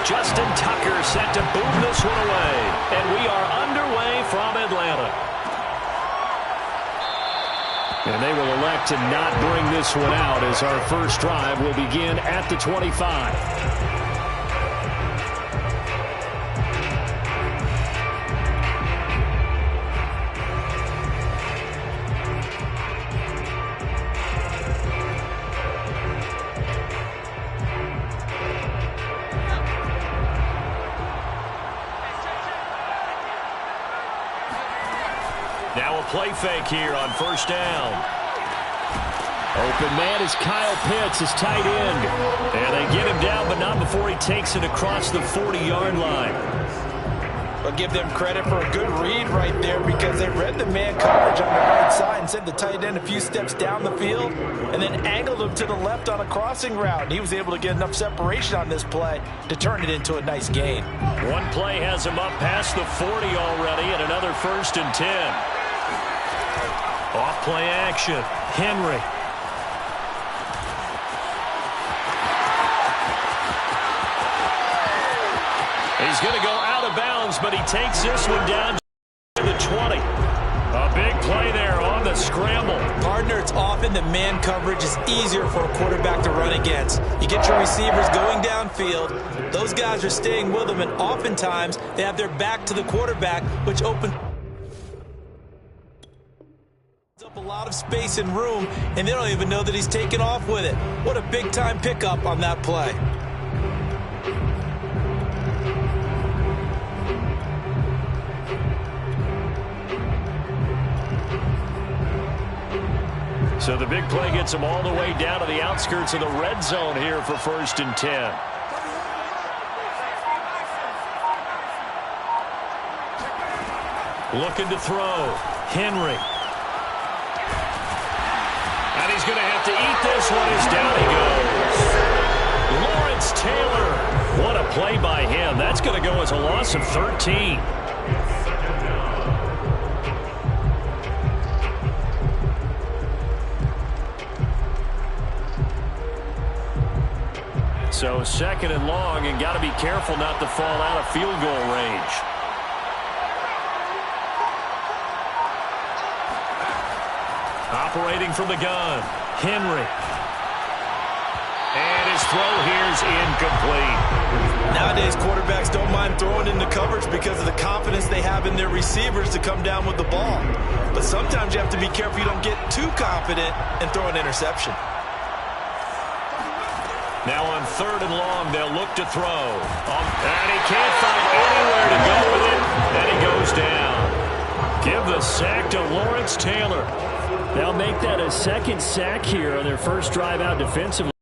Justin Tucker set to boom this one away. And we are underway from Atlanta. And they will elect to not bring this one out as our first drive will begin at the 25. Now a play fake here on first down. Open man is Kyle Pitts, his tight end. And they get him down, but not before he takes it across the 40-yard line. I'll give them credit for a good read right there because they read the man coverage on the right side and sent the tight end a few steps down the field and then angled him to the left on a crossing route. He was able to get enough separation on this play to turn it into a nice gain. One play has him up past the 40 already and another 1st and 10. Off play action. Henry. He's going to go out of bounds, but he takes this one down to the 20. A big play there on the scramble. Partner, it's often that man coverage is easier for a quarterback to run against. You get your receivers going downfield. Those guys are staying with them, and oftentimes they have their back to the quarterback, which opens up a lot of space and room, and they don't even know that he's taken off with it. What a big-time pickup on that play. So the big play gets him all the way down to the outskirts of the red zone here for 1st and 10. Looking to throw. Henry. And he's going to have to eat this one as down he goes. Lawrence Taylor. What a play by him. That's going to go as a loss of 13. So 2nd and long, and got to be careful not to fall out of field goal range. Operating from the gun, Henry. And his throw here is incomplete. Nowadays, quarterbacks don't mind throwing into coverage because of the confidence they have in their receivers to come down with the ball. But sometimes you have to be careful you don't get too confident and throw an interception. Now on 3rd and long, they'll look to throw. And he can't find anywhere to go with it. And he goes down. Give the sack to Lawrence Taylor. They'll make that a 2nd sack here on their first drive out defensively.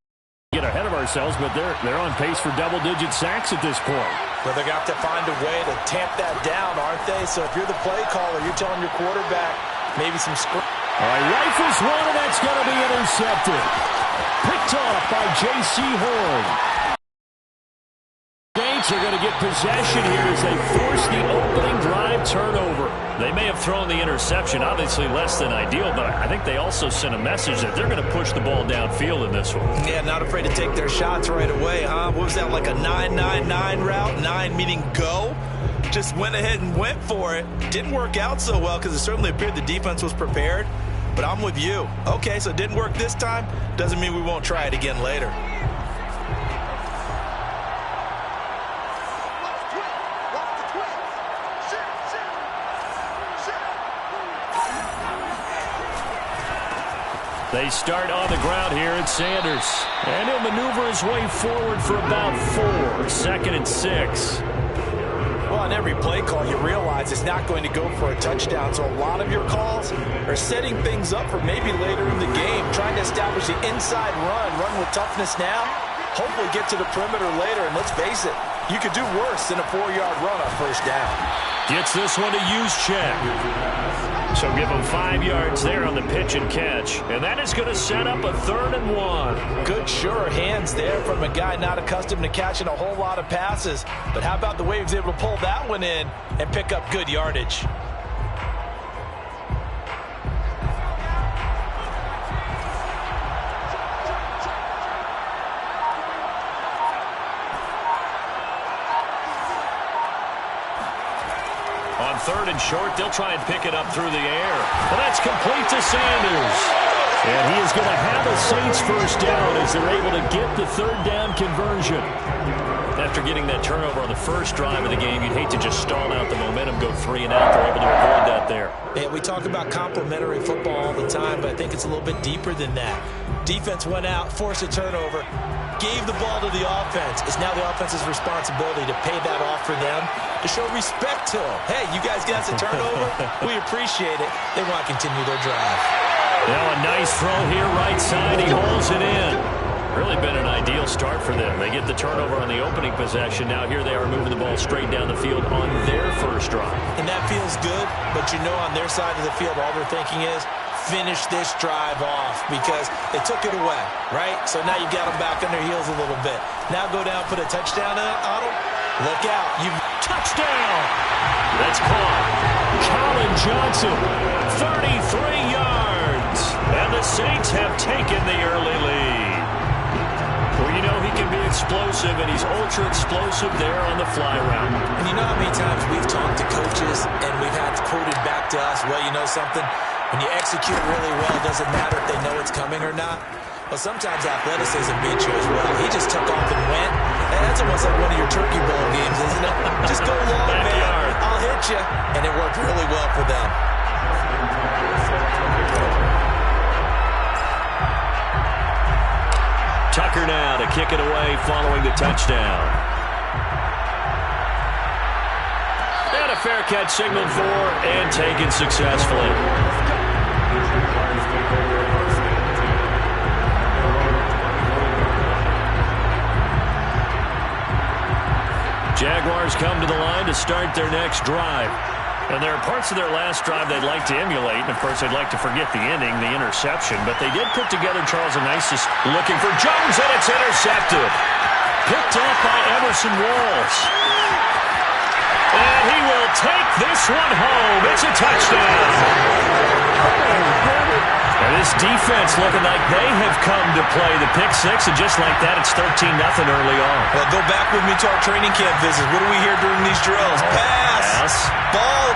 Get ahead of ourselves, but they're on pace for double-digit sacks at this point. Well, they're going to have to find a way to tamp that down, aren't they? So if you're the play caller, you're telling your quarterback maybe some script. All right, rifles one, and that's going to be intercepted. Picked off by J.C. Horn. Saints are going to get possession here as they force the opening drive turnover. They may have thrown the interception, obviously less than ideal, but I think they also sent a message that they're going to push the ball downfield in this one. Yeah, not afraid to take their shots right away, huh? What was that, like a 9-9-9 route? 9 meaning go? Just went ahead and went for it. Didn't work out so well because it certainly appeared the defense was prepared. But I'm with you. Okay, so it didn't work this time. Doesn't mean we won't try it again later. They start on the ground here at Sanders. And he'll maneuver his way forward for about 4. 2nd and 6. Well, on every play call, you realize it's not going to go for a touchdown. So a lot of your calls are setting things up for maybe later in the game, trying to establish the inside run with toughness now, hopefully get to the perimeter later. And let's face it, you could do worse than a 4-yard run on 1st down. Gets this one to Juszczyk. So give him 5 yards there on the pitch and catch. And that is going to set up a 3rd and 1. Good, sure hands there from a guy not accustomed to catching a whole lot of passes. But how about the way he was able to pull that one in and pick up good yardage? third and short. They'll try and pick it up through the air. Well, that's complete to Sanders. And he is going to have a Saints first down as they're able to get the third down conversion. After getting that turnover on the first drive of the game, you'd hate to just stall out the momentum, go 3 and out. They're able to avoid that there. Yeah, we talk about complementary football all the time, but I think it's a little bit deeper than that. Defense went out, forced a turnover, gave the ball to the offense. It's now the offense's responsibility to pay that off for them, to show respect to them. Hey, you guys got a turnover? We appreciate it. They want to continue their drive. Now a nice throw here, right side. He holds it in. Really been an ideal start for them. They get the turnover on the opening possession. Now here they are moving the ball straight down the field on their first drive. And that feels good, but you know on their side of the field, all they're thinking is, finish this drive off because they took it away, right? So now you've got them back on their heels a little bit. Now go down, put a touchdown on them. Look out. Touchdown! That's caught. Colin Johnson, 33 yards. And the Saints have taken the early lead. Well, you know he can be explosive, and he's ultra-explosive there on the fly route. And you know how many times we've talked to coaches and we've had quoted back to us, well, you know something? When you execute really well, it doesn't matter if they know it's coming or not. Well, sometimes athleticism beats you as well. He just took off and went. And that's almost like one of your turkey bowl games, isn't it? Just go long, man. I'll hit you. And it worked really well for them. Tucker now to kick it away following the touchdown. And a fair catch signaled for and taken successfully. Jaguars come to the line to start their next drive. And there are parts of their last drive they'd like to emulate. And, of course, they'd like to forget the ending, the interception. But they did put together Charles Anisis looking for Jones, and it's intercepted. Picked off by Emerson Walls. And he will take this one home. It's a touchdown. And this defense looking like they have come to play the pick six, and just like that, it's 13-0 early on. Well, go back with me to our training camp visits. What do we hear during these drills? Pass.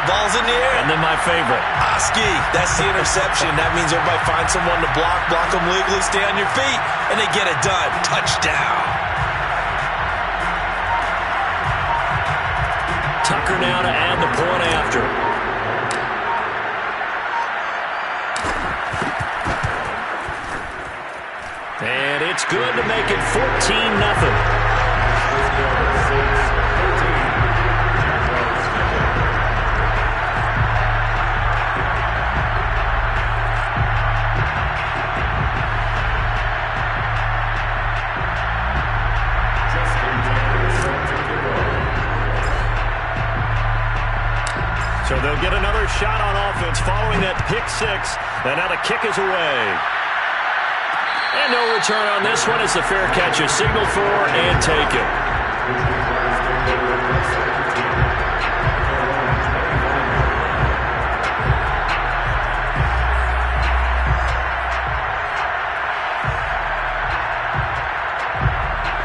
Ball's in the air. And then my favorite. Oski, that's the interception. That means everybody finds someone to block them legally, stay on your feet, and they get it done. Touchdown. Tucker now to add the point after. And it's good to make it 14-0. So they'll get another shot on offense following that pick six. And now the kick is away. And no return on this one as the fair catch is signaled for and taken.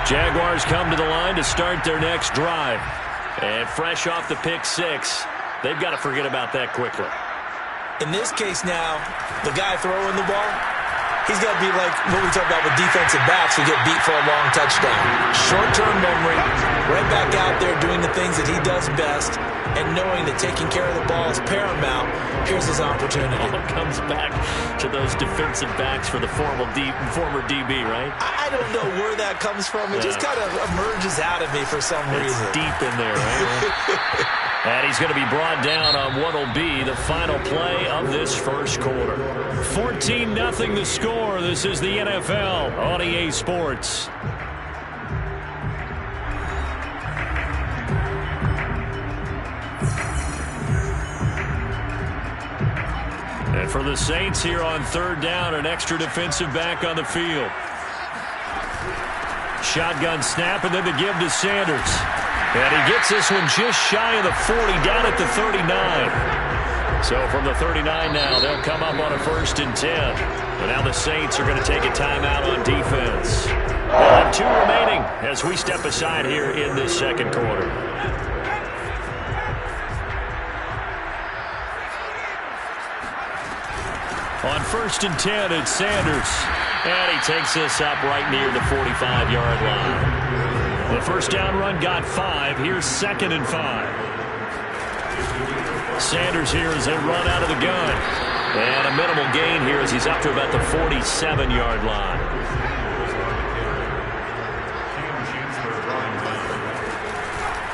Jaguars come to the line to start their next drive. And fresh off the pick six, they've got to forget about that quickly. In this case now, the guy throwing the ball, he's got to be like what we talk about with defensive backs who get beat for a long touchdown. Short-term memory, right back out there doing the things that he does best, and knowing that taking care of the ball is paramount. Here's his opportunity. All comes back to those defensive backs for the former DB, right? I don't know where that comes from. It just kind of emerges out of me for some reason. It's deep in there, right? And he's going to be brought down on what will be the final play of this first quarter. 14-0 the score. This is the NFL on EA Sports. And for the Saints here on third down, an extra defensive back on the field. Shotgun snap, and then the give to Sanders. And he gets this one just shy of the 40, down at the 39. So from the 39 now, they'll come up on a 1st and 10. But now the Saints are going to take a timeout on defense. They'll have 2 remaining as we step aside here in this second quarter. On 1st and 10, it's Sanders. And he takes this up right near the 45-yard line. The first down run got 5. Here's 2nd and 5. Sanders here as they run out of the gun. And a minimal gain here as he's up to about the 47-yard line.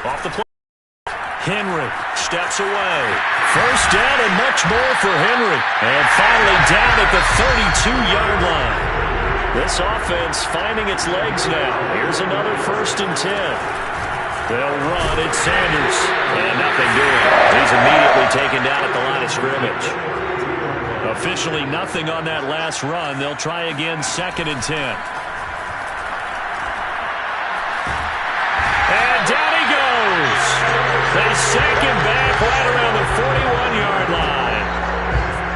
Off the play. Henry steps away. First down and much more for Henry. And finally down at the 32-yard line. This offense finding its legs now. Here's another 1st and 10. They'll run. It's Sanders. And nothing doing. He's immediately taken down at the line of scrimmage. Officially nothing on that last run. They'll try again 2nd and 10. And down he goes. They sack him back right around the 41-yard line.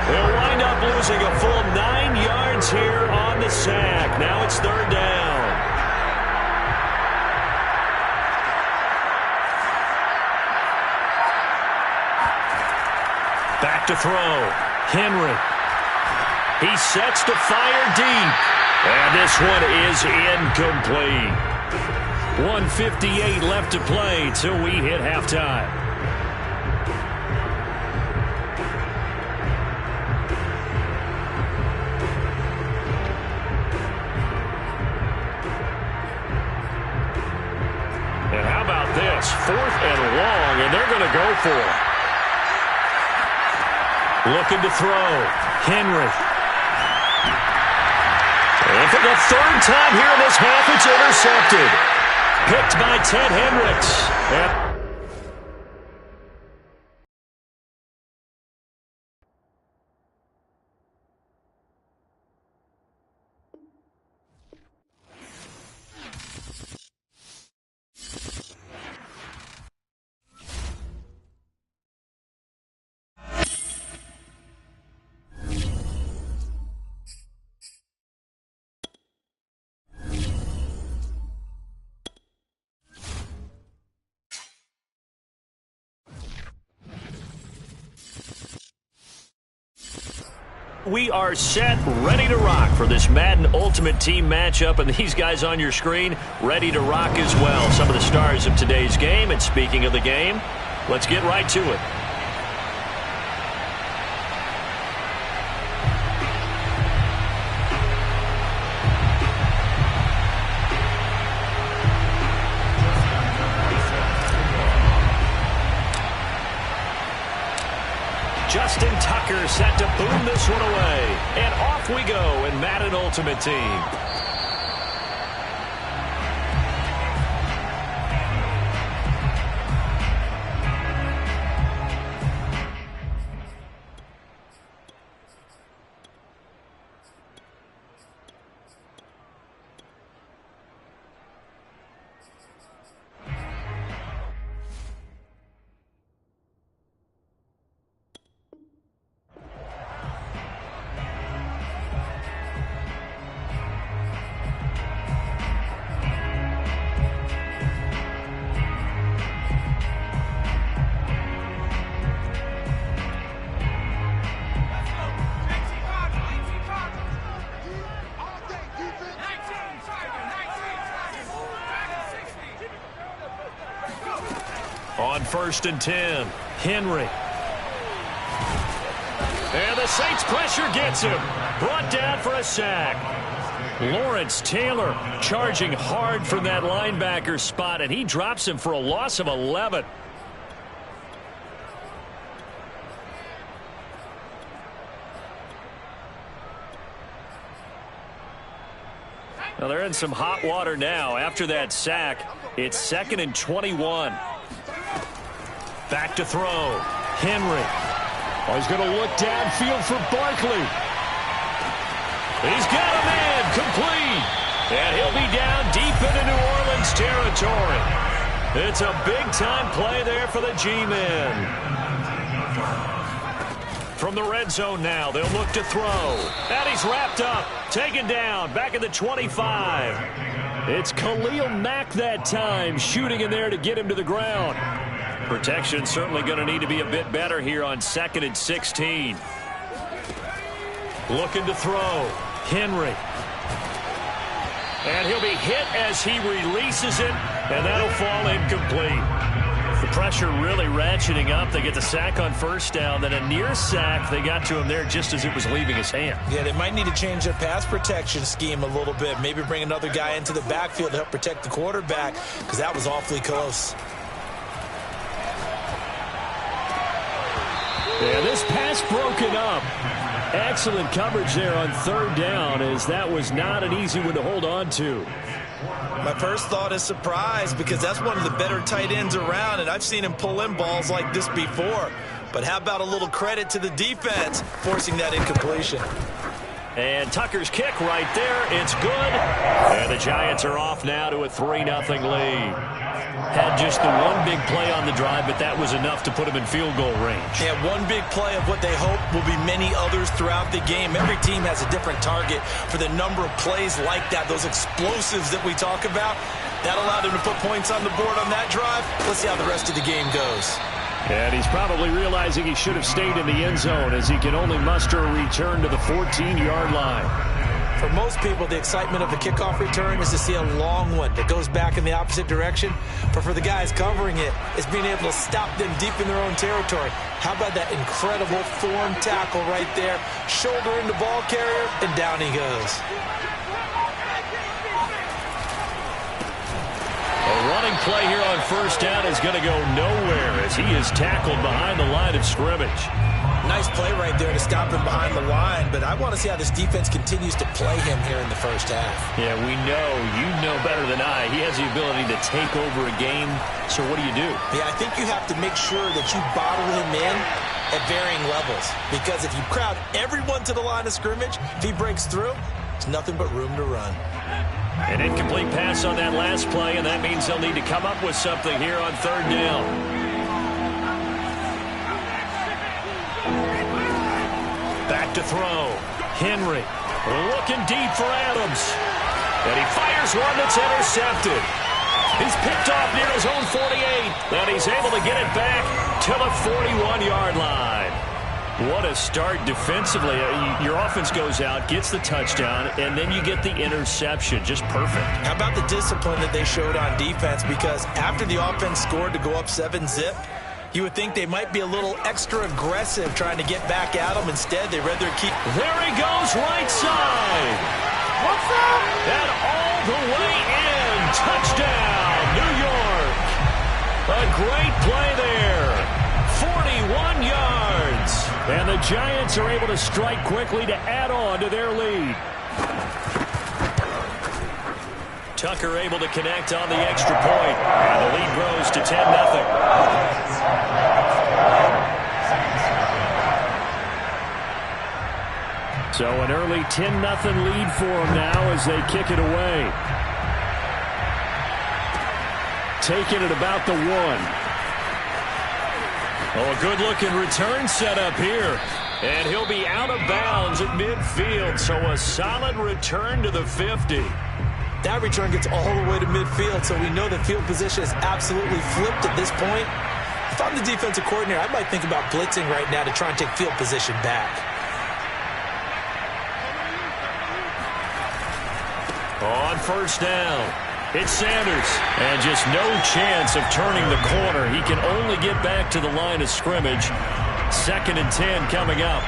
They'll wind up losing a full 9 yards here on the sack. Now it's 3rd down. Back to throw. Henry. He sets to fire deep. And this one is incomplete. 1:58 left to play till we hit halftime. And how about this? 4th and long, and they're going to go for it. Looking to throw. Henry. And for the 3rd time here in this half, it's intercepted. Picked by Ted Hendricks. We are set, ready to rock for this Madden Ultimate Team matchup, and these guys on your screen ready to rock as well. Some of the stars of today's game, and speaking of the game, let's get right to it. Justin Tucker set to boom this one away. And off we go in Madden Ultimate Team. On 1st and 10, Henry. And the Saints pressure gets him. Brought down for a sack. Lawrence Taylor charging hard from that linebacker spot, and he drops him for a loss of 11. Well, they're in some hot water now. After that sack, it's 2nd and 21. Back to throw. Henry. Oh, he's going to look downfield for Barkley. He's got a man complete. And he'll be down deep into New Orleans territory. It's a big-time play there for the G-men. From the red zone now, they'll look to throw. And he's wrapped up. Taken down. Back at the 25. It's Khalil Mack that time, shooting in there to get him to the ground. Protection certainly going to need to be a bit better here on 2nd and 16. Looking to throw. Henry. And he'll be hit as he releases it, and that'll fall incomplete. The pressure really ratcheting up. They get the sack on first down, then a near sack. They got to him there just as it was leaving his hand. Yeah, they might need to change their pass protection scheme a little bit. Maybe bring another guy into the backfield to help protect the quarterback, because that was awfully close. Yeah, this pass broken up. Excellent coverage there on third down, as that was not an easy one to hold on to. My first thought is surprise, because that's one of the better tight ends around, and I've seen him pull in balls like this before. But how about a little credit to the defense forcing that incompletion? And Tucker's kick right there. It's good. And the Giants are off now to a 3-0 lead. Had just the one big play on the drive, but that was enough to put him in field goal range. Yeah, one big play of what they hope will be many others throughout the game. Every team has a different target for the number of plays like that, those explosives that we talk about. That allowed him to put points on the board on that drive. Let's see how the rest of the game goes. And he's probably realizing he should have stayed in the end zone, as he can only muster a return to the 14-yard line. For most people, the excitement of the kickoff return is to see a long one that goes back in the opposite direction. But for the guys covering it, it's being able to stop them deep in their own territory. How about that incredible form tackle right there? Shoulder into ball carrier, and down he goes. A running play here on first down is going to go nowhere, as he is tackled behind the line of scrimmage. Nice play right there to stop him behind the line, but I want to see how this defense continues to play him here in the first half. Yeah, we know, you know better than I, he has the ability to take over a game, so what do you do? Yeah, I think you have to make sure that you bottle him in at varying levels, because if you crowd everyone to the line of scrimmage, if he breaks through, it's nothing but room to run. An incomplete pass on that last play, and that means they'll need to come up with something here on third down. Back to throw. Henry looking deep for Adams. And he fires one that's intercepted. He's picked off near his own 48. And he's able to get it back to the 41-yard line. What a start defensively. Your offense goes out, gets the touchdown, and then you get the interception. Just perfect. How about the discipline that they showed on defense? Because after the offense scored to go up 7-zip, you would think they might be a little extra aggressive trying to get back at them. Instead, they read their key. There he goes, right side. What's up? And all the way in. Touchdown, New York. A great play there. 41 yards. And the Giants are able to strike quickly to add on to their lead. Tucker able to connect on the extra point. And the lead grows to 10-0. So an early 10-0 lead for them now as they kick it away. Taking it about the 1. Oh, a good-looking return set up here. And he'll be out of bounds at midfield, so a solid return to the 50. That return gets all the way to midfield, so we know the field position is absolutely flipped at this point. If I'm the defensive coordinator, I might think about blitzing right now to try and take field position back. On first down, it's Sanders. And just no chance of turning the corner. He can only get back to the line of scrimmage. 2nd and 10 coming up.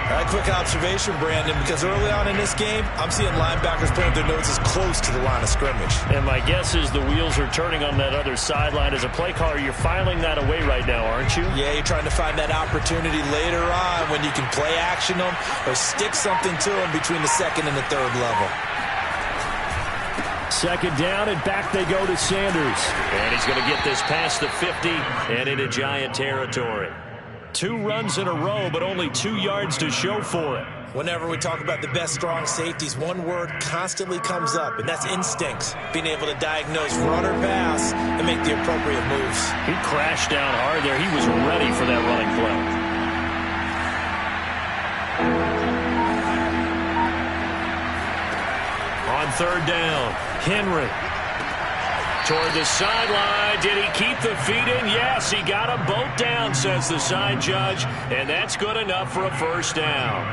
All right, quick observation, Brandon, because early on in this game, I'm seeing linebackers playing their noses close to the line of scrimmage. And my guess is the wheels are turning on that other sideline. As a play caller, you're filing that away right now, aren't you? Yeah, you're trying to find that opportunity later on when you can play action them or stick something to them between the 2nd and the 3rd level. 2nd down, and back they go to Sanders. And he's going to get this past the 50 and into Giant territory. 2 runs in a row, but only 2 yards to show for it. Whenever we talk about the best strong safeties, one word constantly comes up, and that's instincts. Being able to diagnose run or pass and make the appropriate moves. He crashed down hard there. He was ready for that running play. On 3rd down, Henry. Toward the sideline. Did he keep the feet in? Yes, he got them both down, says the side judge. And that's good enough for a first down.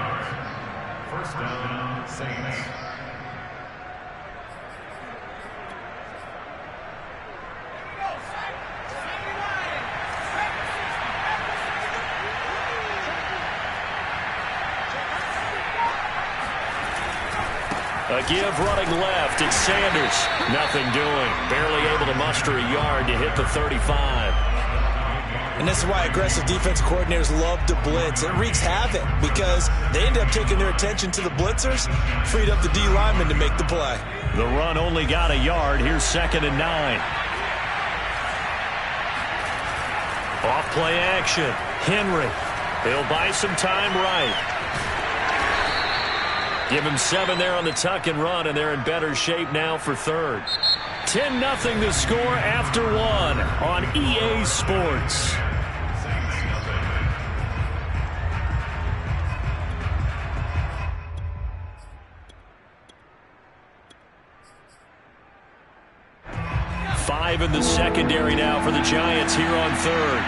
First down, Saints. A give running left. It's Sanders. Nothing doing. Barely able to muster a yard to hit the 35. And this is why aggressive defensive coordinators love to blitz. It wreaks havoc because they end up taking their attention to the blitzers, freed up the D lineman to make the play. The run only got a yard. Here's 2nd and 9. Off play action. Henry. He'll buy some time right. Give him 7 there on the tuck and run, and they're in better shape now for 3rd. 10-0 the score after 1 on EA Sports. Five in the secondary now for the Giants here on 3rd.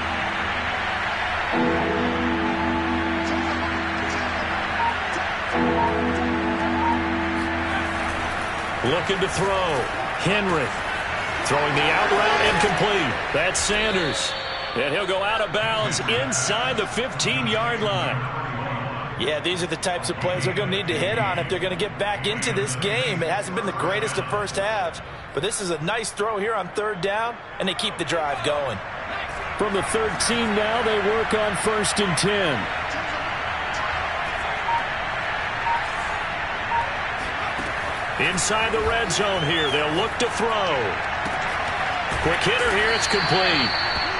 Looking to throw. Henry throwing the out route incomplete. That's Sanders. And he'll go out of bounds inside the 15-yard line. Yeah, these are the types of plays they're going to need to hit on if they're going to get back into this game. It hasn't been the greatest of first halves, but this is a nice throw here on 3rd down, and they keep the drive going. From the 13 now, they work on 1st and 10. Inside the red zone here. They'll look to throw. Quick hitter here. It's complete.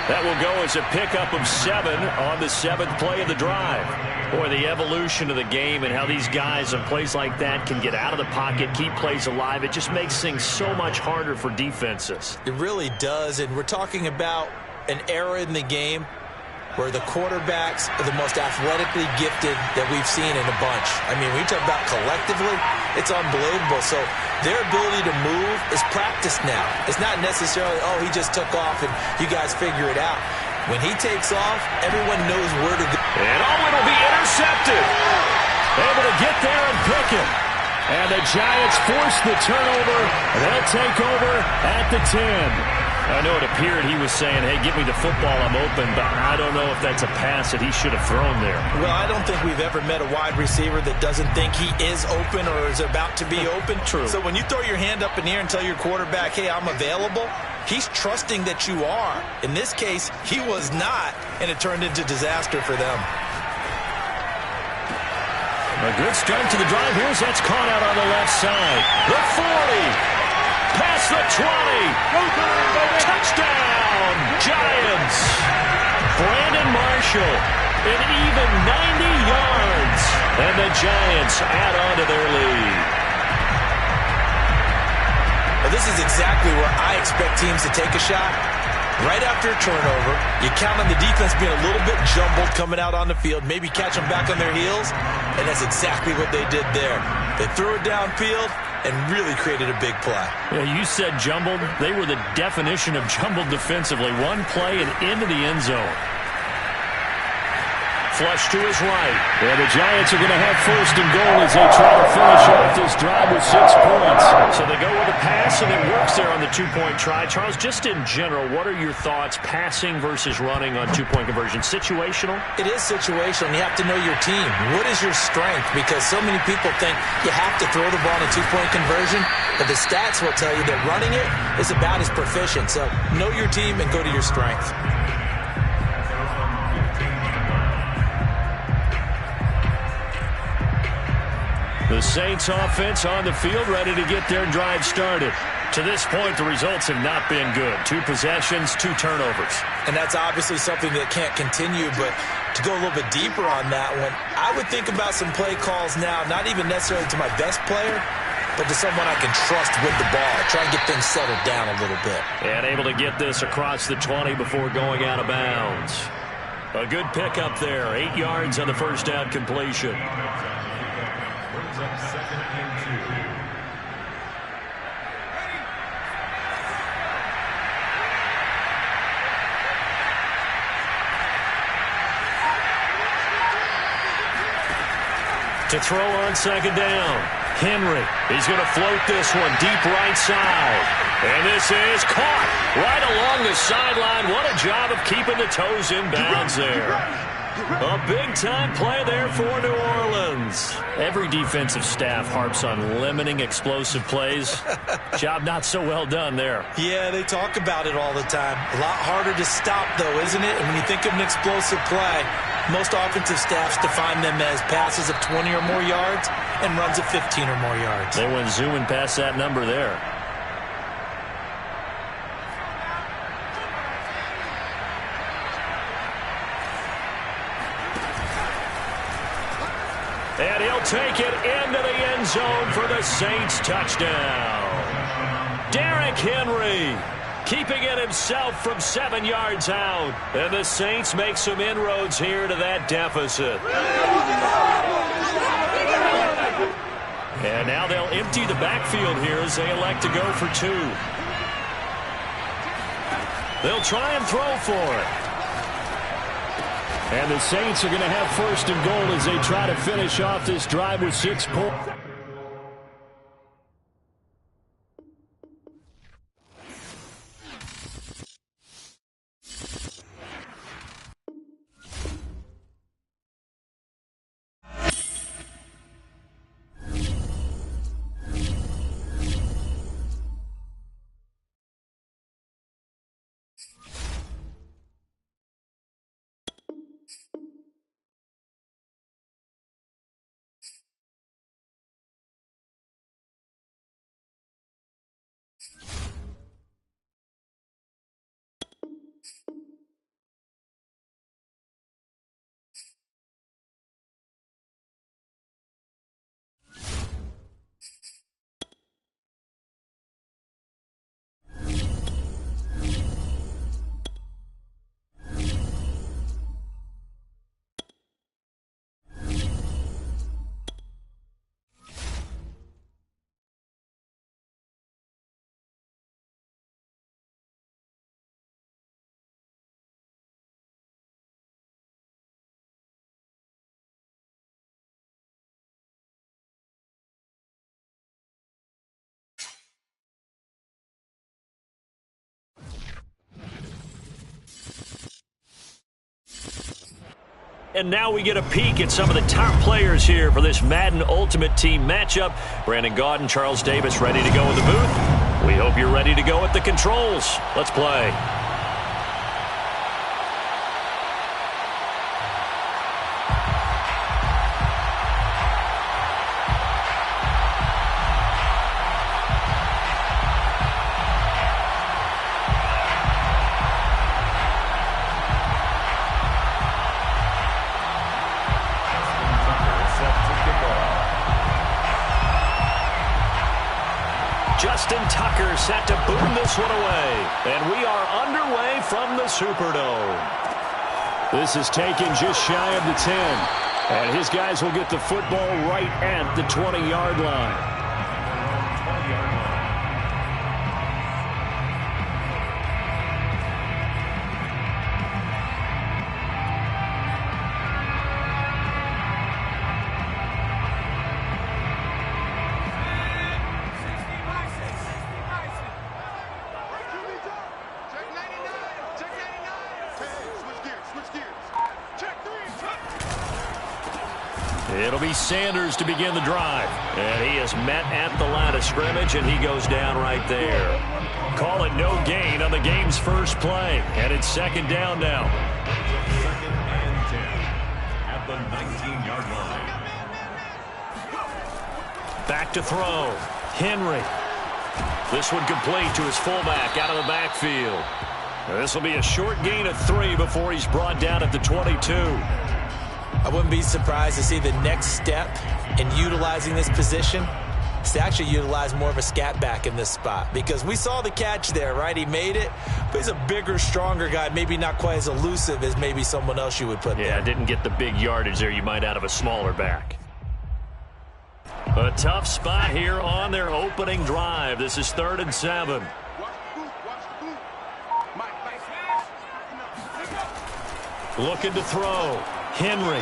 That will go as a pickup of 7 on the 7th play of the drive. Boy, the evolution of the game and how these guys on plays like that can get out of the pocket, keep plays alive. It just makes things so much harder for defenses. It really does, and we're talking about an era in the game where the quarterbacks are the most athletically gifted that we've seen in a bunch. I mean, when you talk about collectively, it's unbelievable. So their ability to move is practiced now. It's not necessarily, oh, he just took off and you guys figure it out. When he takes off, everyone knows where to go. And it'll be intercepted. Able to get there and pick it. And the Giants force the turnover. They'll take over at the 10. I know it appeared he was saying, hey, give me the football, I'm open, but I don't know if that's a pass that he should have thrown there. Well, I don't think we've ever met a wide receiver that doesn't think he is open or is about to be open. True. So when you throw your hand up in the air and tell your quarterback, hey, I'm available, he's trusting that you are. In this case, he was not, and it turned into disaster for them. A good start to the drive. Here's that's caught out on the left side. The 40. Past the 20. Touchdown, Giants. Brandon Marshall, an even 90 yards. And the Giants add on to their lead. Well, this is exactly where I expect teams to take a shot. Right after a turnover, you count on the defense being a little bit jumbled coming out on the field, maybe catch them back on their heels, and that's exactly what they did there. They threw it downfield and really created a big play. Yeah, you said jumbled. They were the definition of jumbled defensively. One play and into the end zone. Flush to his right. Yeah, the Giants are going to have 1st and goal as they try to finish off this drive with 6 points. So they go with a pass, and it works there on the 2-point try. Charles, just in general, what are your thoughts passing versus running on 2-point conversion? Situational? It is situational. You have to know your team. What is your strength? Because so many people think you have to throw the ball in a 2-point conversion, but the stats will tell you that running it is about as proficient. So know your team and go to your strength. The Saints offense on the field, ready to get their drive started. To this point, the results have not been good. 2 possessions, 2 turnovers. And that's obviously something that can't continue, but to go a little bit deeper on that one, I would think about some play calls now, not even necessarily to my best player, but to someone I can trust with the ball. Try and get things settled down a little bit. And able to get this across the 20 before going out of bounds. A good pickup there. 8 yards on the first down completion. Brings up 2nd and 2. To throw on second down. Henry. He's going to float this one deep right side. And this is caught right along the sideline. What a job of keeping the toes in bounds there. A big-time play there for New Orleans. Every defensive staff harps on limiting explosive plays. Job not so well done there. Yeah, they talk about it all the time. A lot harder to stop, though, isn't it? And when you think of an explosive play, most offensive staffs define them as passes of 20 or more yards and runs of 15 or more yards. They went zooming past that number there. And he'll take it into the end zone for the Saints touchdown. Derrick Henry keeping it himself from 7 yards out. And the Saints make some inroads here to that deficit. And now they'll empty the backfield here as they elect to go for 2. They'll try and throw for it. And the Saints are going to have first and goal as they try to finish off this drive with 6 points. And now we get a peek at some of the top players here for this Madden Ultimate Team matchup. Brandon Gaudin, Charles Davis ready to go in the booth. We hope you're ready to go at the controls. Let's play. Justin Tucker set to boom this one away. And we are underway from the Superdome. This is taken just shy of the 10. And his guys will get the football right at the 20-yard line. It'll be Sanders to begin the drive. And he is met at the line of scrimmage, and he goes down right there. Call it no gain on the game's first play. And it's second down now. Second and 10 at the 19-yard line. Back to throw. Henry. This one complete to his fullback out of the backfield. This will be a short gain of 3 before he's brought down at the 22. I wouldn't be surprised to see the next step in utilizing this position is to actually utilize more of a scat back in this spot, because we saw the catch there, right? He made it, but he's a bigger, stronger guy, maybe not quite as elusive as maybe someone else you would put there. Yeah, didn't get the big yardage there you might out of a smaller back. A tough spot here on their opening drive. This is 3rd and 7. Looking to throw. Henry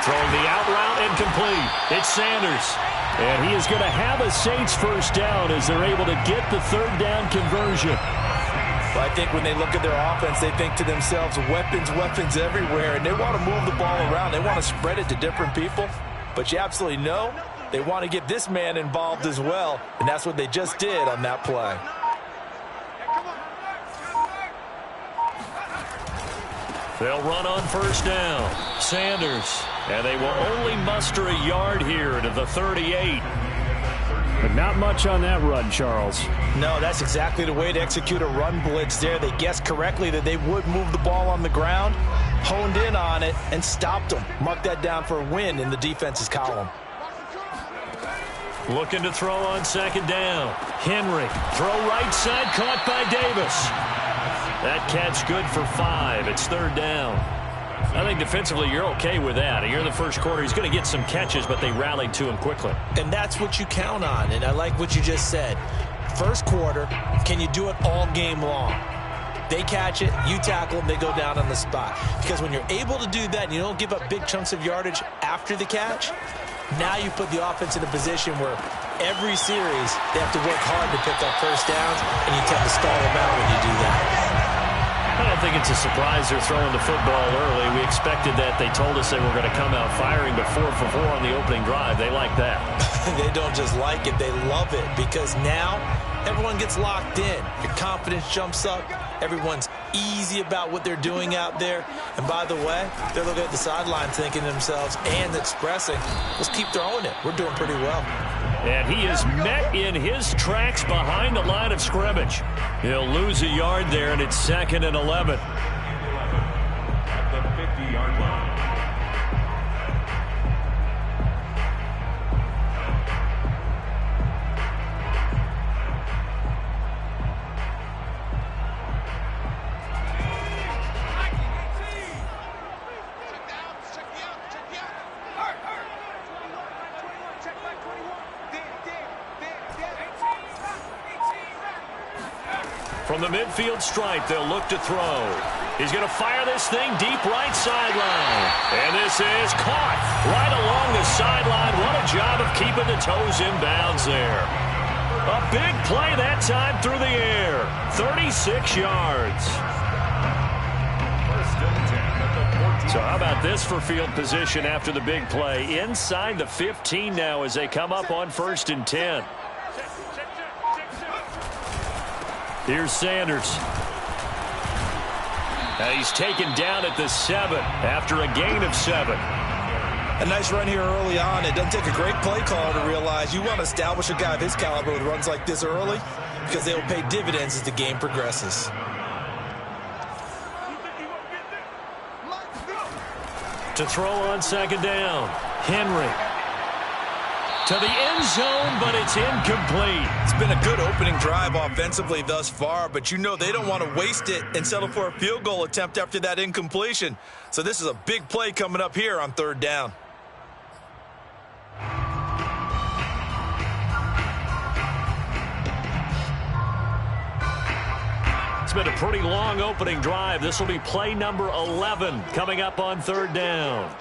Throwing the out route and complete. It's Sanders. And he is going to have a Saints first down as they're able to get the third down conversion. Well, I think when they look at their offense, they think to themselves, weapons, weapons everywhere, and they want to move the ball around. They want to spread it to different people. But you absolutely know they want to get this man involved as well, and that's what they just did on that play. They'll run on first down. Sanders. And they will only muster a yard here to the 38. But not much on that run, Charles. No, that's exactly the way to execute a run blitz there. They guessed correctly that they would move the ball on the ground, honed in on it, and stopped them. Mark that down for a win in the defense's column. Looking to throw on second down. Henry. Throw right side, caught by Davis. That catch good for 5. It's third down. I think defensively you're okay with that. Here in the first quarter, he's going to get some catches, but they rallied to him quickly. And that's what you count on, and I like what you just said. First quarter, can you do it all game long? They catch it, you tackle them, they go down on the spot. Because when you're able to do that and you don't give up big chunks of yardage after the catch, now you put the offense in a position where every series they have to work hard to pick up first downs, and you tend to stall them out when you do that. I don't think it's a surprise they're throwing the football early. We expected that. They told us they were going to come out firing, but 4 for 4 on the opening drive. They like that. They don't just like it, they love it, because now everyone gets locked in. Your confidence jumps up. Everyone's easy about what they're doing out there. And by the way, they're looking at the sideline thinking to themselves and expressing, let's keep throwing it. We're doing pretty well. And he is met in his tracks behind the line of scrimmage. He'll lose a yard there, and it's 2nd and 11. At the 50-yard line. From the midfield stripe, they'll look to throw. He's going to fire this thing deep right sideline. And this is caught right along the sideline. What a job of keeping the toes in bounds there. A big play that time through the air. 36 yards. First and 10 at the 14. So how about this for field position after the big play? Inside the 15 now as they come up on 1st and 10. Here's Sanders. And he's taken down at the 7 after a gain of 7. A nice run here early on. It doesn't take a great play caller to realize you want to establish a guy of his caliber with runs like this early, because they will pay dividends as the game progresses. To throw on second down. Henry. To the end zone, but it's incomplete. It's been a good opening drive offensively thus far, but you know they don't want to waste it and settle for a field goal attempt after that incompletion. So this is a big play coming up here on 3rd down. It's been a pretty long opening drive. This will be play number 11 coming up on 3rd down.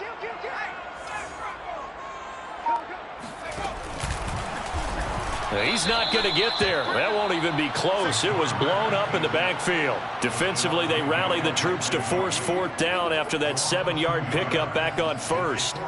He's not going to get there. That won't even be close. It was blown up in the backfield. Defensively, they rally the troops to force 4th down after that 7-yard pickup back on 1st.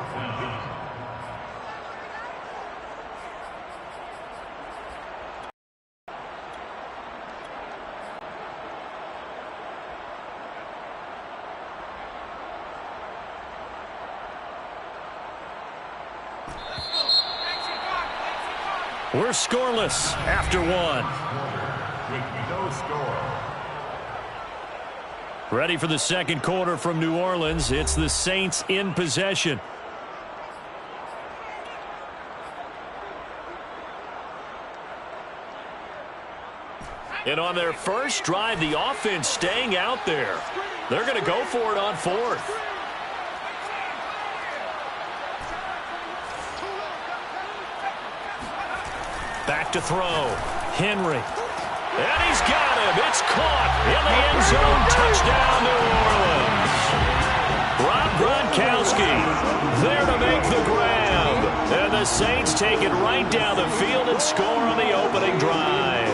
We're scoreless after 1. With no score. Ready for the second quarter from New Orleans. It's the Saints in possession. And on their first drive, the offense staying out there. They're going to go for it on 4th. Back to throw. Henry. And he's got him. It's caught in the end zone. Touchdown, New Orleans. Rob Gronkowski there to the Saints take it right down the field and score on the opening drive.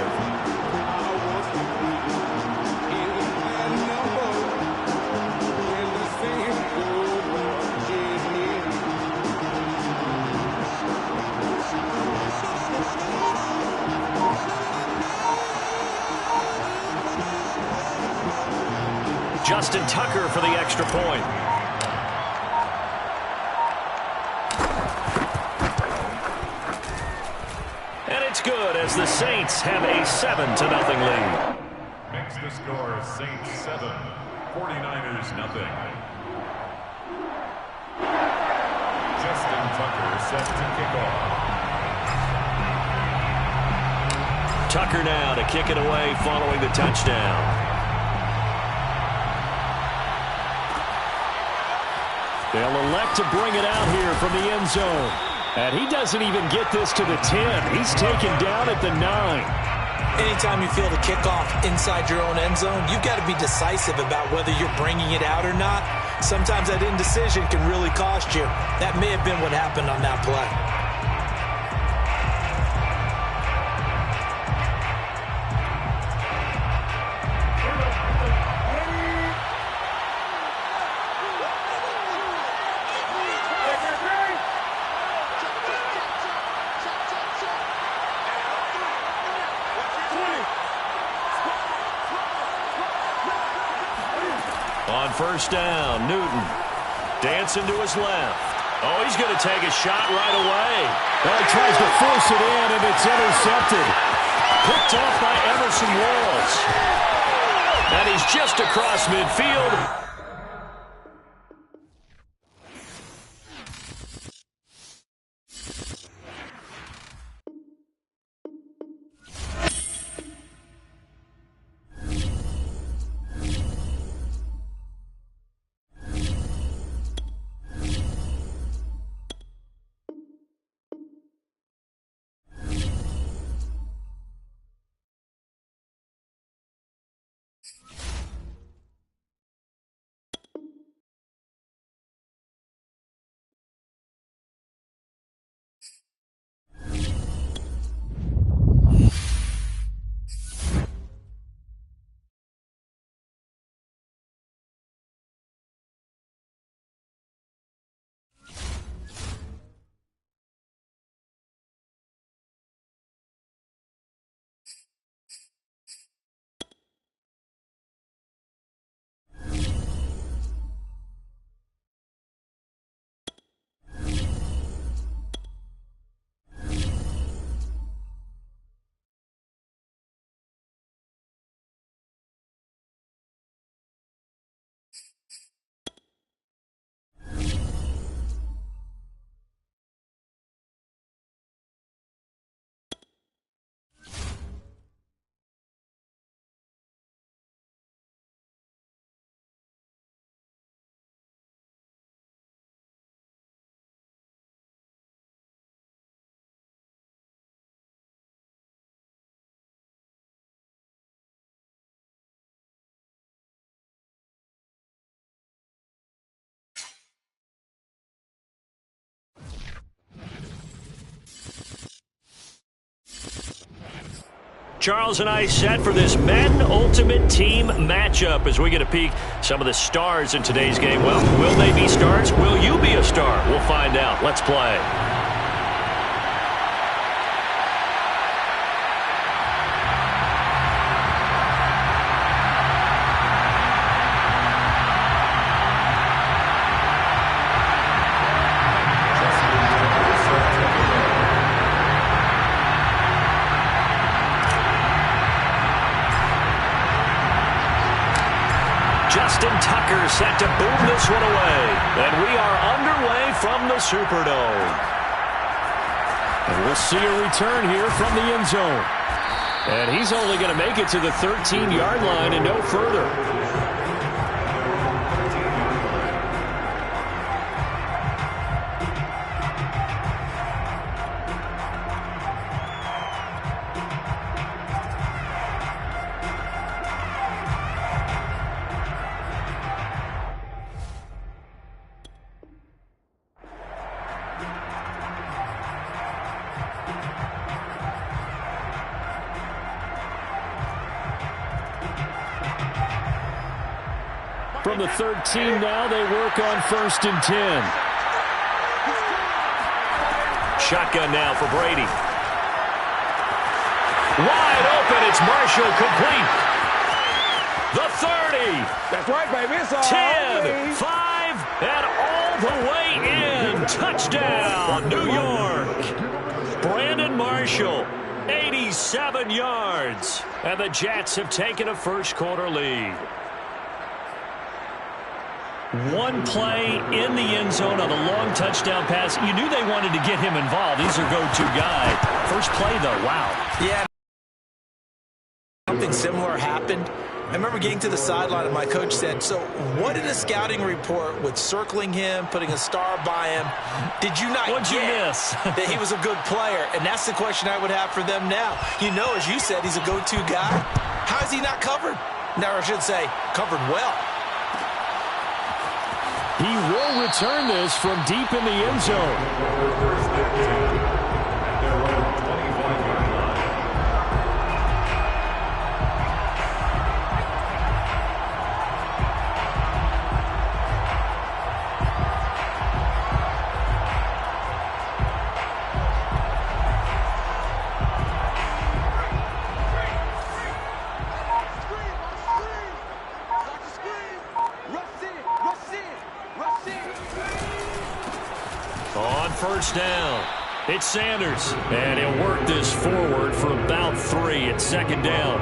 Justin Tucker for the extra point. And it's good as the Saints have a 7-0 lead. Makes the score Saints 7, 49ers nothing. Justin Tucker set to kick off. Tucker now to kick it away following the touchdown. They'll elect to bring it out here from the end zone. And he doesn't even get this to the 10. He's taken down at the 9. Anytime you feel the kickoff inside your own end zone, you've got to be decisive about whether you're bringing it out or not. Sometimes that indecision can really cost you. That may have been what happened on that play. On first down, Newton dancing to his left. Oh, he's going to take a shot right away. Well, he tries to force it in, and it's intercepted. Picked off by Emerson Walls. And he's just across midfield. Charles and I set for this Madden Ultimate Team matchup as we get a peek some of the stars in today's game. Well, will they be stars? Will you be a star? We'll find out. Let's play. Justin Tucker set to boom this one away. And we are underway from the Superdome. And we'll see a return here from the end zone. And he's only going to make it to the 13-yard line and no further. From the 13 now, they work on 1st and 10. Shotgun now for Brady. Wide open. It's Marshall, complete. The 30. That's right, baby. It's all 10, 5, and all the way in. Touchdown, New York. Brandon Marshall, 87 yards. And the Jets have taken a first-quarter lead. One play in the end zone on a long touchdown pass. You knew they wanted to get him involved. He's their go-to guy. First play, though, wow. Yeah. Something similar happened. I remember getting to the sideline and my coach said, so what in a scouting report with circling him, putting a star by him, did you not What'd you get miss? that he was a good player? And that's the question I would have for them now. You know, as you said, he's a go-to guy. How is he not covered? Now, I should say, covered well. He will return this from deep in the end zone. First down. It's Sanders. And he'll work this forward for about 3. It's 2nd down.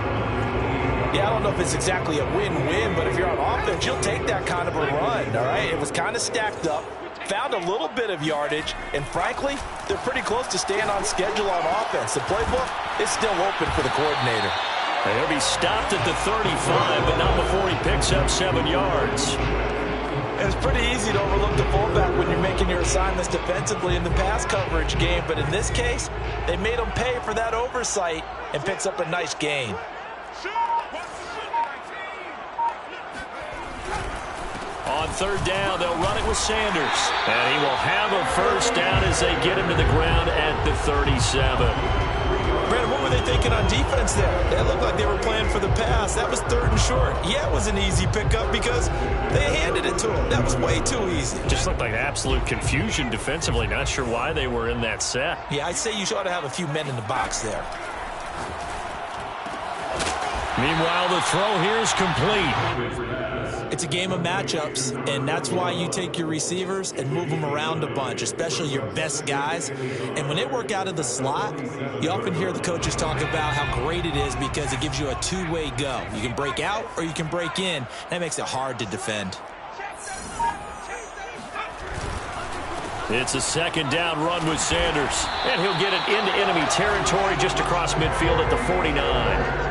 Yeah, I don't know if it's exactly a win-win, but if you're on offense, you'll take that kind of a run, all right? It was kind of stacked up, found a little bit of yardage, and frankly, they're pretty close to staying on schedule on offense. The playbook is still open for the coordinator. And he'll be stopped at the 35, but not before he picks up 7 yards. It's pretty easy to overlook the fullback when you're making your assignments defensively in the pass coverage game, but in this case, they made him pay for that oversight and picks up a nice gain. On 3rd down, they'll run it with Sanders. And he will have a first down as they get him to the ground at the 37. Brandon, what were they thinking on defense there? It looked like they were playing for the pass. That was 3rd and short. Yeah, it was an easy pickup because they handed it to him. That was way too easy. Just looked like absolute confusion defensively. Not sure why they were in that set. Yeah, I'd say you ought to have a few men in the box there. Meanwhile, the throw here is complete. It's a game of matchups, and that's why you take your receivers and move them around a bunch, especially your best guys. And when they work out of the slot, you often hear the coaches talk about how great it is because it gives you a two-way go. You can break out or you can break in. That makes it hard to defend. It's a 2nd down run with Sanders. And he'll get it into enemy territory just across midfield at the 49.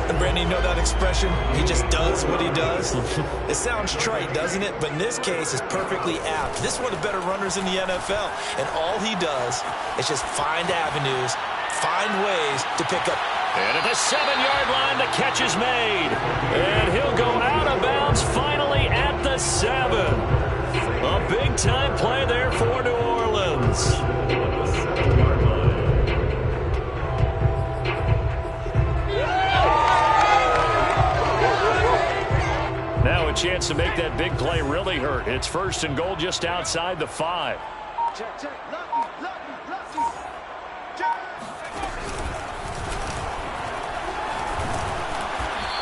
And Brandon, you know that expression? He just does what he does. It sounds trite, doesn't it? But in this case, it's perfectly apt. This is one of the better runners in the NFL. And all he does is just find avenues, find ways to pick up. And at the 7-yard line, the catch is made. And he'll go out of bounds finally at the 7. A big-time play there for New Orleans. Now a chance to make that big play really hurt. It's 1st and goal just outside the 5.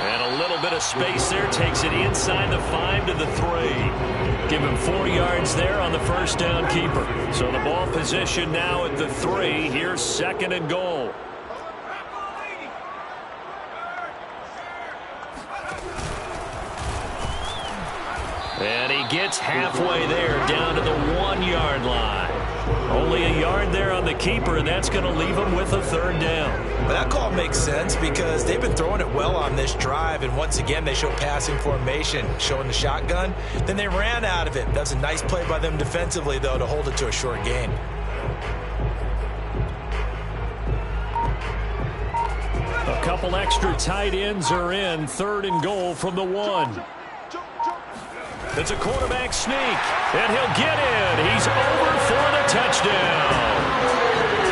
And a little bit of space there takes it inside the 5 to the 3. Give him 4 yards there on the first down keeper. So the ball position now at the 3. Here's 2nd and goal. And he gets halfway there down to the 1-yard line. Only a yard there on the keeper, and that's going to leave him with a 3rd down. But that call makes sense because they've been throwing it well on this drive, and once again they show passing formation, showing the shotgun. Then they ran out of it. That was a nice play by them defensively, though, to hold it to a short gain. A couple extra tight ends are in. 3rd and goal from the 1. It's a quarterback sneak, and he'll get in. He's over for the touchdown.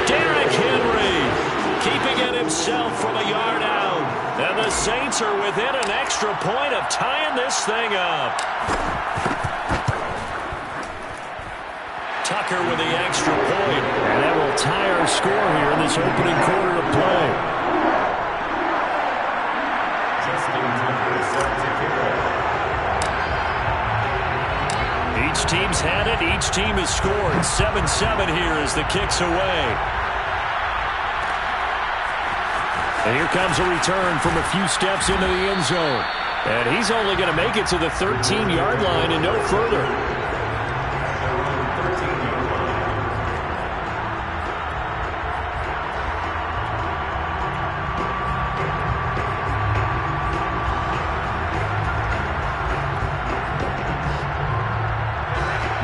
Derrick Henry keeping it it himself from a yard out. And the Saints are within an extra point of tying this thing up. Tucker with the extra point. And that will tie our score here in this opening quarter of play. Each team's had it. Each team has scored. 7-7 here as the kick's away. And here comes a return from a few steps into the end zone. And he's only going to make it to the 13-yard line and no further.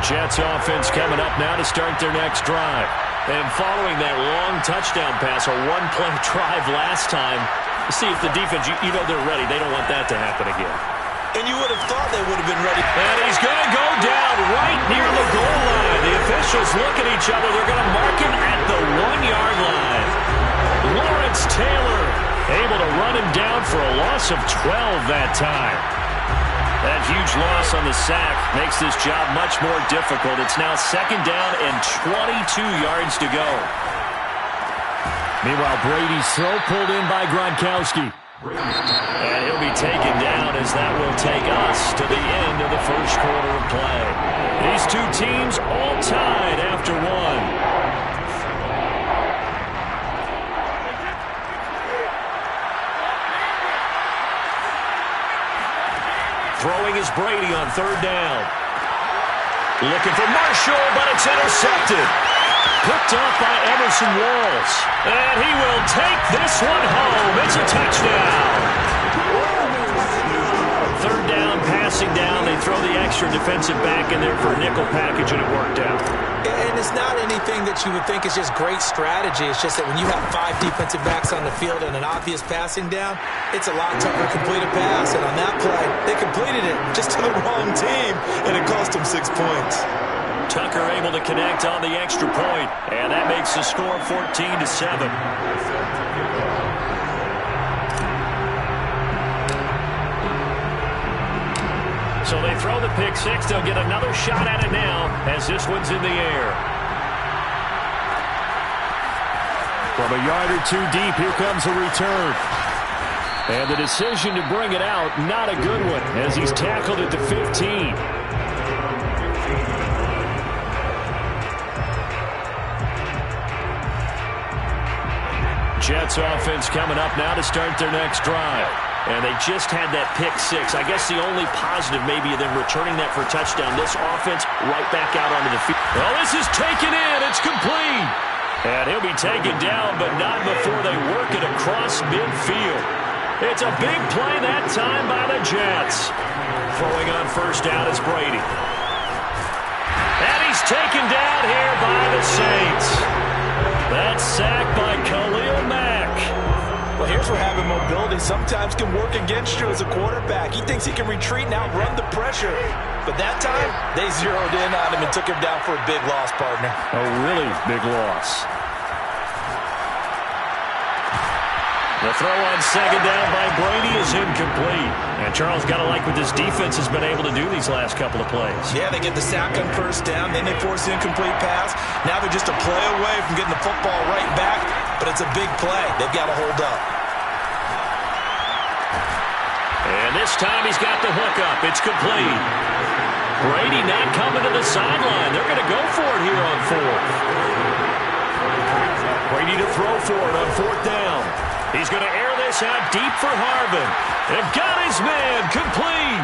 Jets offense coming up now to start their next drive. And following that long touchdown pass, a one-play drive last time, see if the defense, you know they're ready. They don't want that to happen again. And you would have thought they would have been ready. And he's going to go down right near the goal line. The officials look at each other. They're going to mark him at the 1-yard line. Lawrence Taylor able to run him down for a loss of 12 that time. That huge loss on the sack makes this job much more difficult. It's now 2nd down and 22 yards to go. Meanwhile, Brady's throw pulled in by Gronkowski. And he'll be taken down as that will take us to the end of the first quarter of play. These two teams all tied after one. Throwing is Brady on 3rd down. Looking for Marshall, but it's intercepted. Picked off by Emerson Walls. And he will take this one home. It's a touchdown. 3rd down, passing down. They throw the extra defensive back in there for a nickel package, and it worked out. And it's not anything that you would think is just great strategy. It's just that when you have 5 defensive backs on the field and an obvious passing down, it's a lot tougher to complete a pass. And on that play, they completed it just to the wrong team, and it cost them 6 points. Tucker able to connect on the extra point, and that makes the score 14-7. So they throw the pick six. They'll get another shot at it now as this one's in the air. From a yard or 2 deep, here comes a return. And the decision to bring it out, not a good one, as he's tackled at the 15. Jets offense coming up now to start their next drive. And they just had that pick six. I guess the only positive maybe of them returning that for a touchdown. This offense right back out onto the field. Well, this is taken in. It's complete. And he'll be taken down, but not before they work it across midfield. It's a big play that time by the Jets. Throwing on 1st down is Brady. And he's taken down here by the Saints. That sack by Khalil Mack. Well, here's where having mobility sometimes can work against you as a quarterback. He thinks he can retreat and outrun the pressure. But that time, they zeroed in on him and took him down for a big loss, partner. A really big loss. The throw on 2nd down by Brady is incomplete. And Charles, got to like what this defense has been able to do these last couple of plays. Yeah, they get the sack on 1st down, then they force the incomplete pass. Now they're just a play away from getting the football right back, but it's a big play. They've got to hold up. And this time he's got the hook up. It's complete. Brady not coming to the sideline. They're going to go for it here on 4th. Brady to throw for it on 4th down. He's going to air this out deep for Harvin. They've got his man complete.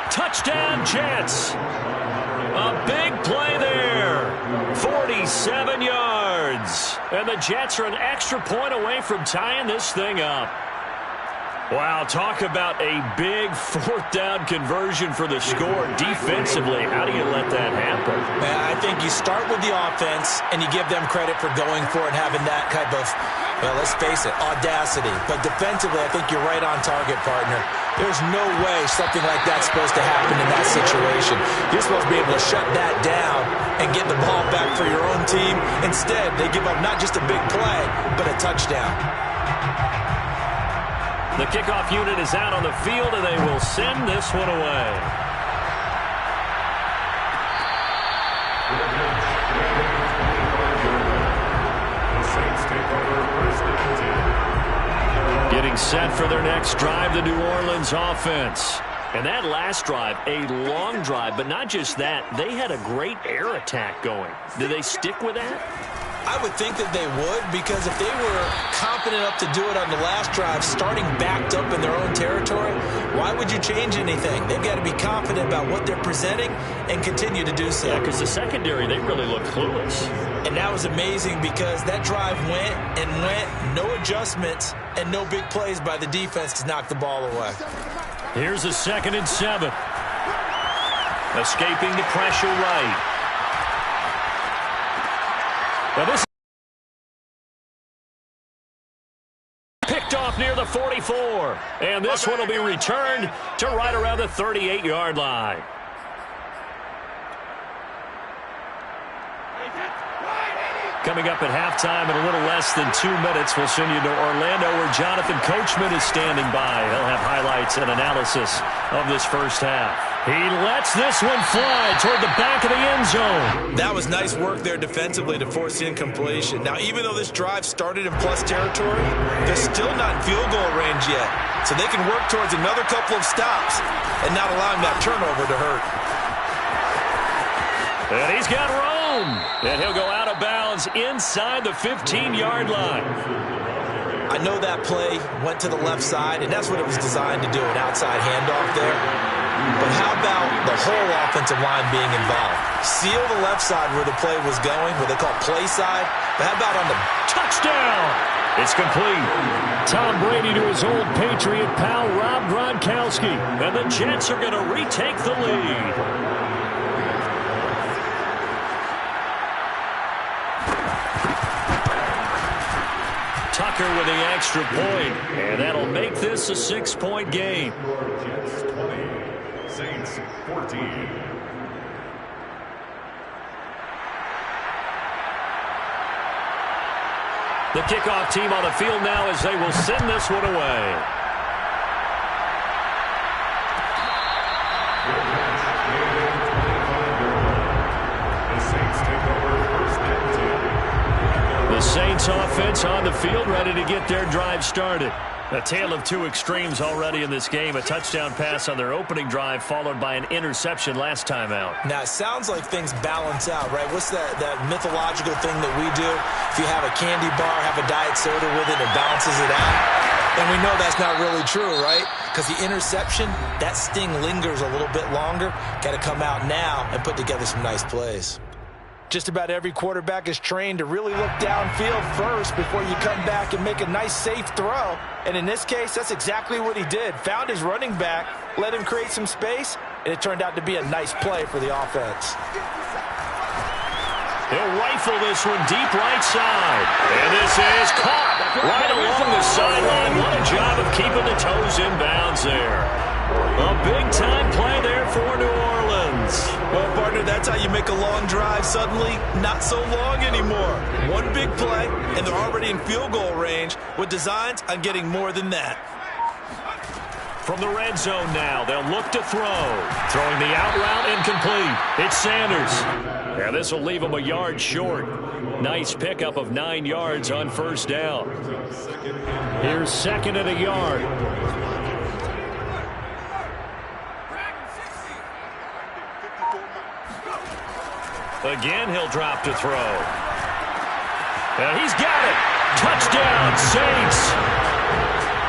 Touchdown, Jets. A big play there. 47 yards. And the Jets are an extra point away from tying this thing up. Wow, talk about a big 4th down conversion for the score. Defensively, how do you let that happen? Man, I think you start with the offense and you give them credit for going for it and having that type of, well, let's face it, audacity. But defensively, I think you're right on target, partner. There's no way something like that's supposed to happen in that situation. You're supposed to be able to shut that down and get the ball back for your own team. Instead, they give up not just a big play, but a touchdown. The kickoff unit is out on the field, and they will send this one away. Getting set for their next drive, the New Orleans offense. And that last drive, a long drive, but not just that. They had a great air attack going. Do they stick with that? I would think that they would, because if they were confident enough to do it on the last drive, starting backed up in their own territory, why would you change anything? They've got to be confident about what they're presenting and continue to do so. Yeah, because the secondary, they really look clueless. And that was amazing because that drive went and went, no adjustments, and no big plays by the defense to knock the ball away. Here's a 2nd and 7. Escaping the pressure right. Now this picked off near the 44. And this one will be returned to right around the 38-yard line. Coming up at halftime in a little less than 2 minutes, we'll send you to Orlando where Jonathan Coachman is standing by. He'll have highlights and analysis of this first half. He lets this one fly toward the back of the end zone. That was nice work there defensively to force the incompletion. Now, even though this drive started in plus territory, they're still not in field goal range yet. So they can work towards another couple of stops and not allowing that turnover to hurt. And he's got room. And he'll go out of bounds inside the 15-yard line. I know that play went to the left side, and that's what it was designed to do, an outside handoff there. But how about the whole offensive line being involved? Seal the left side where the play was going, what they call play side. But how about on the touchdown? It's complete. Tom Brady to his old Patriot pal, Rob Gronkowski. And the Jets are going to retake the lead. Tucker with the extra point, and that'll make this a 6-point game. Jets 20, Saints 14. The kickoff team on the field now as they will send this one away. The Saints take over first and 10. The Saints offense on the field ready to get their drive started. A tale of two extremes already in this game. A touchdown pass on their opening drive followed by an interception last time out. Now, it sounds like things balance out, right? What's that mythological thing that we do? If you have a candy bar, have a diet soda with it, it balances it out. And we know that's not really true, right? Because the interception, that sting lingers a little bit longer. Got to come out now and put together some nice plays. Just about every quarterback is trained to really look downfield first before you come back and make a nice, safe throw. And in this case, that's exactly what he did. Found his running back, let him create some space, and it turned out to be a nice play for the offense. He'll rifle this one deep right side. And this is caught right along the sideline. What a job of keeping the toes in bounds there. A big-time play there for New Orleans. Well, partner, that's how you make a long drive suddenly not so long anymore. One big play, and they're already in field goal range with designs on getting more than that. From the red zone now, they'll look to throw. Throwing the out route incomplete. It's Sanders. Yeah, this will leave him a yard short. Nice pickup of 9 yards on first down. Here's 2nd and a yard. Again, he'll drop to throw. And he's got it. Touchdown, Saints.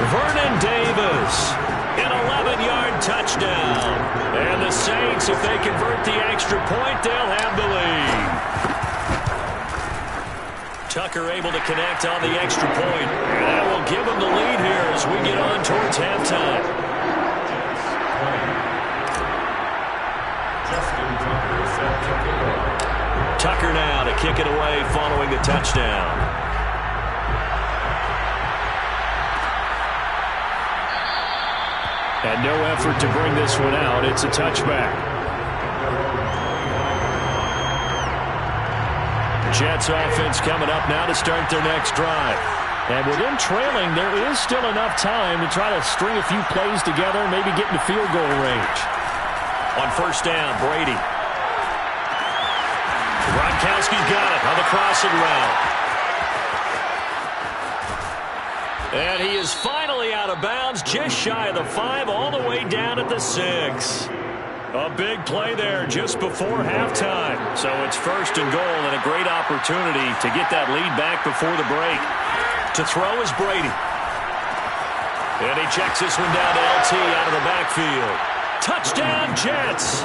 Vernon Davis. An 11-yard touchdown. And the Saints, if they convert the extra point, they'll have the lead. Tucker able to connect on the extra point. And that will give him the lead here as we get on towards halftime. Tucker now to kick it away following the touchdown. And no effort to bring this one out. It's a touchback. Jets offense coming up now to start their next drive. And with them trailing, there is still enough time to try to string a few plays together and maybe get into field goal range. On first down, Brady. Gronkowski's got it on the crossing route. And he is finally out of bounds, just shy of the 5, all the way down at the 6. A big play there just before halftime. So it's first and goal and a great opportunity to get that lead back before the break. To throw is Brady. And he checks this one down to LT out of the backfield. Touchdown, Jets.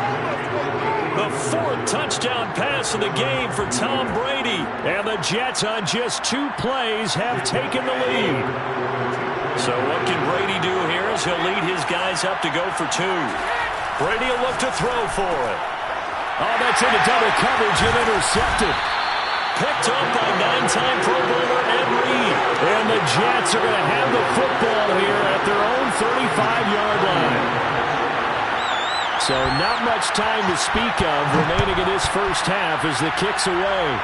The 4th touchdown pass of the game for Tom Brady. And the Jets on just 2 plays have taken the lead. So what can Brady do here as he'll lead his guys up to go for 2. Brady will look to throw for it. Oh, that's into double coverage and intercepted. Picked up by 9-time Pro Bowler Ed Reed. And the Jets are going to have the football here at their own 35-yard line. So not much time to speak of remaining in this first half as the kick's away.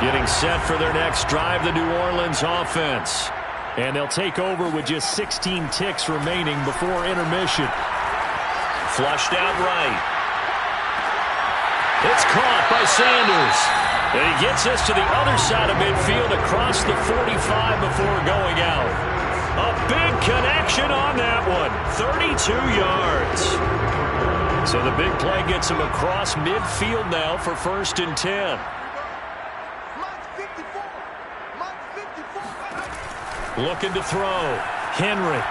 Getting set for their next drive, the New Orleans offense. And they'll take over with just 16 ticks remaining before intermission. Flushed out right. It's caught by Sanders. And he gets us to the other side of midfield across the 45 before going out. A big connection on that one. 32 yards. So the big play gets him across midfield now for first and 10. Looking to throw. Henry.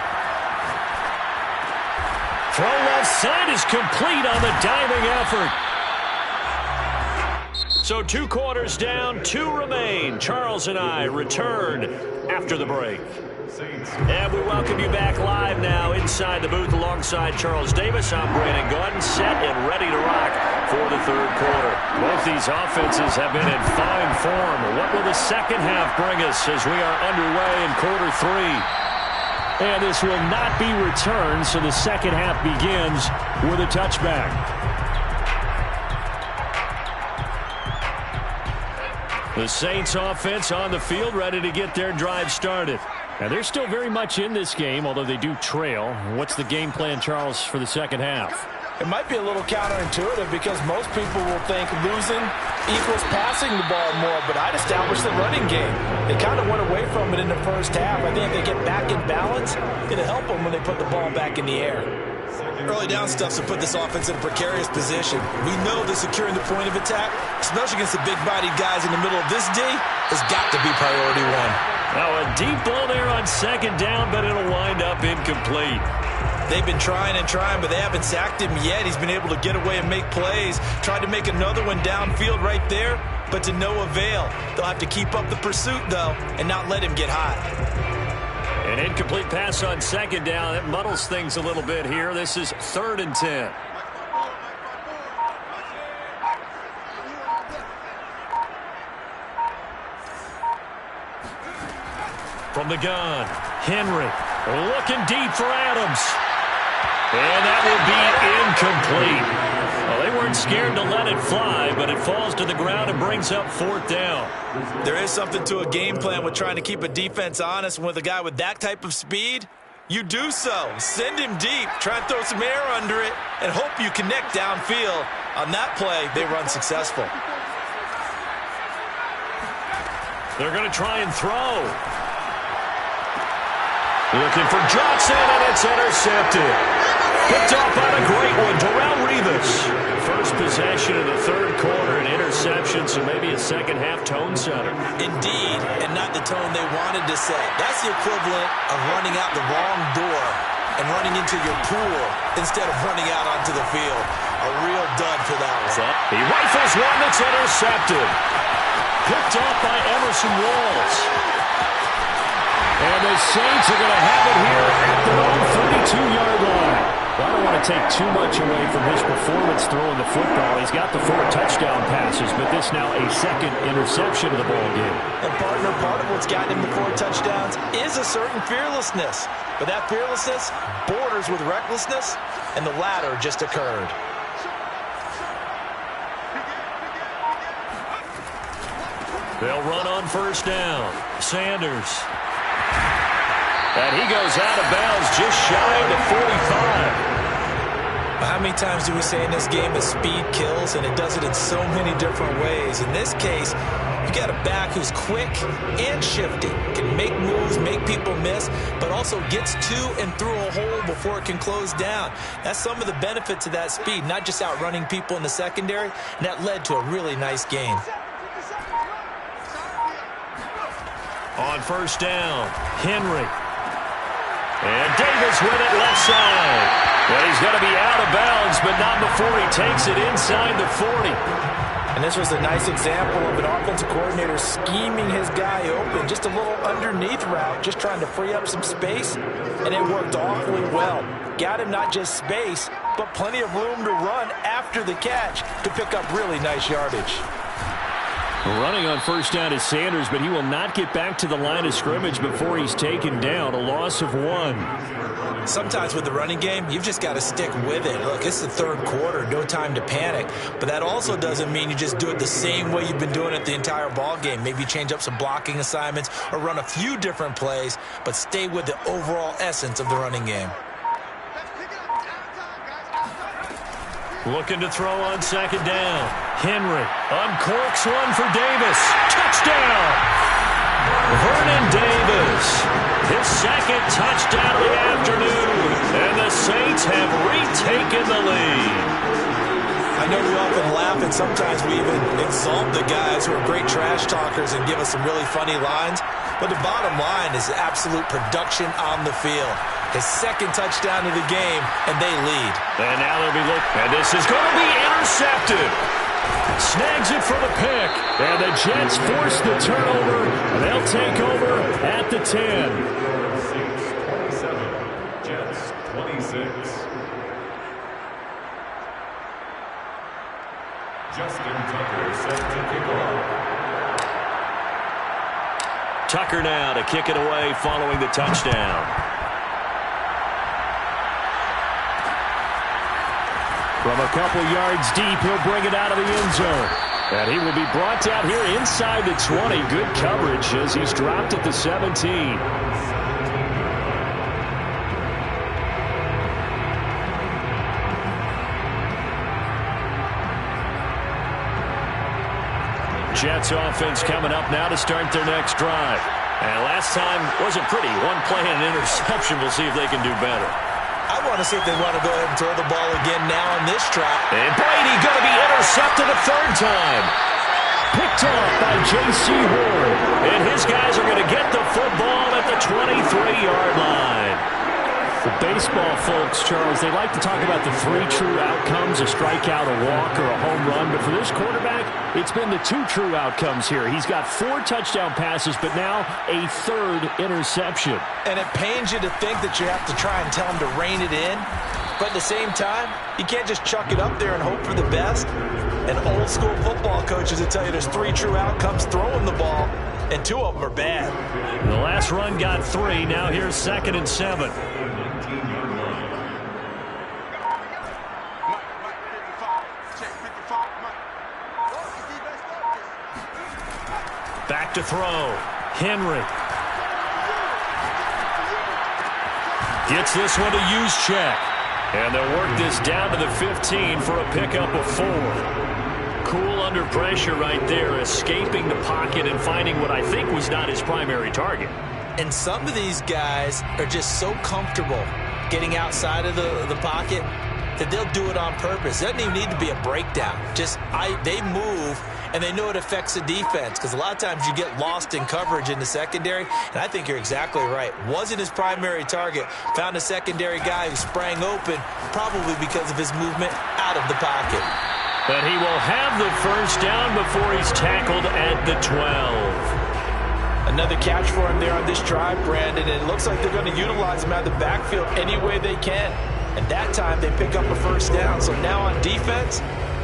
Throw left side is complete on the diving effort. So 2 quarters down, 2 remain. Charles and I return after the break. And we welcome you back live now inside the booth alongside Charles Davis. I'm Brandon Gordon, set and ready to rock for the 3rd quarter. Both these offenses have been in fine form. What will the second half bring us as we are underway in quarter 3? And this will not be returned, so the second half begins with a touchback. The Saints offense on the field, ready to get their drive started. Now, they're still very much in this game, although they do trail. What's the game plan, Charles, for the second half? It might be a little counterintuitive because most people will think losing equals passing the ball more, but I'd establish the running game. They kind of went away from it in the first half. I think if they get back in balance, it'll help them when they put the ball back in the air. Early down stuffs will put this offense in a precarious position. We know that securing the point of attack, especially against the big-bodied guys in the middle of this D, has got to be priority 1. Now a deep ball there on second down, but it'll wind up incomplete. They've been trying and trying, but they haven't sacked him yet. He's been able to get away and make plays. Tried to make another one downfield right there, but to no avail. They'll have to keep up the pursuit, though, and not let him get hot. An incomplete pass on second down. That muddles things a little bit here. This is 3rd and 10. From the gun, Henry looking deep for Adams. And that will be incomplete. Well, they weren't scared to let it fly, but it falls to the ground and brings up 4th down. There is something to a game plan with trying to keep a defense honest. And with a guy with that type of speed, you do so. Send him deep, try and throw some air under it, and hope you connect downfield. On that play, they run successful. They're going to try and throw. Looking for Johnson, and it's intercepted. Picked off on a great one, Darrelle Revis. First possession of the 3rd quarter, an interception, so maybe a second-half tone setter. Indeed, and not the tone they wanted to set. That's the equivalent of running out the wrong door and running into your pool instead of running out onto the field. A real dud for that one. He rifles one that's intercepted. Picked off by Emerson Walls. And the Saints are going to have it here at their own 32-yard line. Well, I don't want to take too much away from his performance throwing the football. He's got the 4 touchdown passes, but this now a second interception of the ball game. And partner, part of what's gotten him the 4 touchdowns is a certain fearlessness. But that fearlessness borders with recklessness, and the latter just occurred. They'll run on first down. Sanders. And he goes out of bounds just shy of the 45. How many times do we say in this game that speed kills, and it does it in so many different ways? In this case, you got a back who's quick and shifty, can make moves, make people miss, but also gets to and through a hole before it can close down. That's some of the benefits of that speed, not just outrunning people in the secondary, and that led to a really nice gain. On first down, Henry. And Davis with it left side. And he's going to be out of bounds, but not before he takes it inside the 40. And this was a nice example of an offensive coordinator scheming his guy open. Just a little underneath route, just trying to free up some space, and it worked awfully well. Got him not just space, but plenty of room to run after the catch to pick up really nice yardage. Running on first down is Sanders, but he will not get back to the line of scrimmage before he's taken down. A loss of 1. Sometimes with the running game, you've just got to stick with it. Look, it's the third quarter, no time to panic. But that also doesn't mean you just do it the same way you've been doing it the entire ball game. Maybe change up some blocking assignments or run a few different plays, but stay with the overall essence of the running game. Looking to throw on second down. Henry uncorks one for Davis. Touchdown! Vernon Davis. His second touchdown of the afternoon. And the Saints have retaken the lead. I know we often laugh, and sometimes we even exalt the guys who are great trash talkers and give us some really funny lines. But the bottom line is absolute production on the field. His second touchdown of the game, and they lead. And now they'll be looking. And this is going to be intercepted. Snags it for the pick. And the Jets force the turnover. And they'll take over at the 10. 27. Jets 26. Justin Tucker set to kick off. Tucker now to kick it away following the touchdown. From a couple yards deep, he'll bring it out of the end zone. And he will be brought down here inside the 20. Good coverage as he's dropped at the 17. Jets offense coming up now to start their next drive. And last time wasn't pretty. One play and an interception. We'll see if they can do better. I want to see if they want to go ahead and throw the ball again now on this drive. And Brady going to be intercepted a third time. Picked off by J.C. Ward. And his guys are going to get the football at the 23-yard line. The baseball folks, Charles, they like to talk about the 3 true outcomes, a strikeout, a walk, or a home run. But for this quarterback, it's been the 2 true outcomes here. He's got 4 touchdown passes, but now a 3rd interception. And it pains you to think that you have to try and tell him to rein it in. But at the same time, you can't just chuck it up there and hope for the best. And old school football coaches will tell you there's 3 true outcomes throwing the ball, and 2 of them are bad. The last run got 3. Now here's 2nd and 7. Back to throw. Henry. Gets this one to Juszczyk. And they'll work this down to the 15 for a pickup of 4. Cool under pressure right there, escaping the pocket and finding what I think was not his primary target. And some of these guys are just so comfortable getting outside of the pocket that they'll do it on purpose. It doesn't even need to be a breakdown. They move, and they know it affects the defense, because a lot of times you get lost in coverage in the secondary, and I think you're exactly right. Wasn't his primary target. Found a secondary guy who sprang open, probably because of his movement out of the pocket. But he will have the first down before he's tackled at the 12. Another catch for him there on this drive, Brandon. And it looks like they're going to utilize him out of the backfield any way they can. And that time they pick up a first down. So now on defense,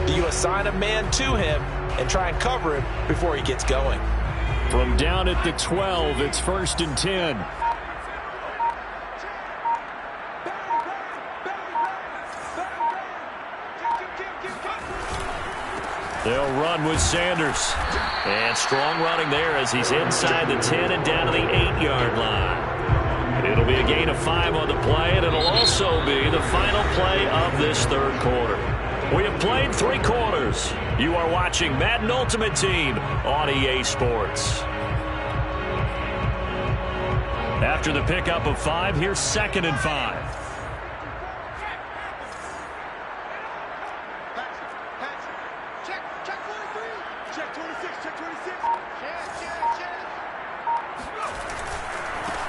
do you assign a man to him and try and cover him before he gets going? From down at the 12, it's 1st and 10. They'll run with Sanders. And strong running there as he's inside the 10 and down to the 8-yard line. It'll be a gain of 5 on the play, and it'll also be the final play of this third quarter. We have played 3 quarters. You are watching Madden Ultimate Team on EA Sports. After the pickup of 5, here's 2nd and 5.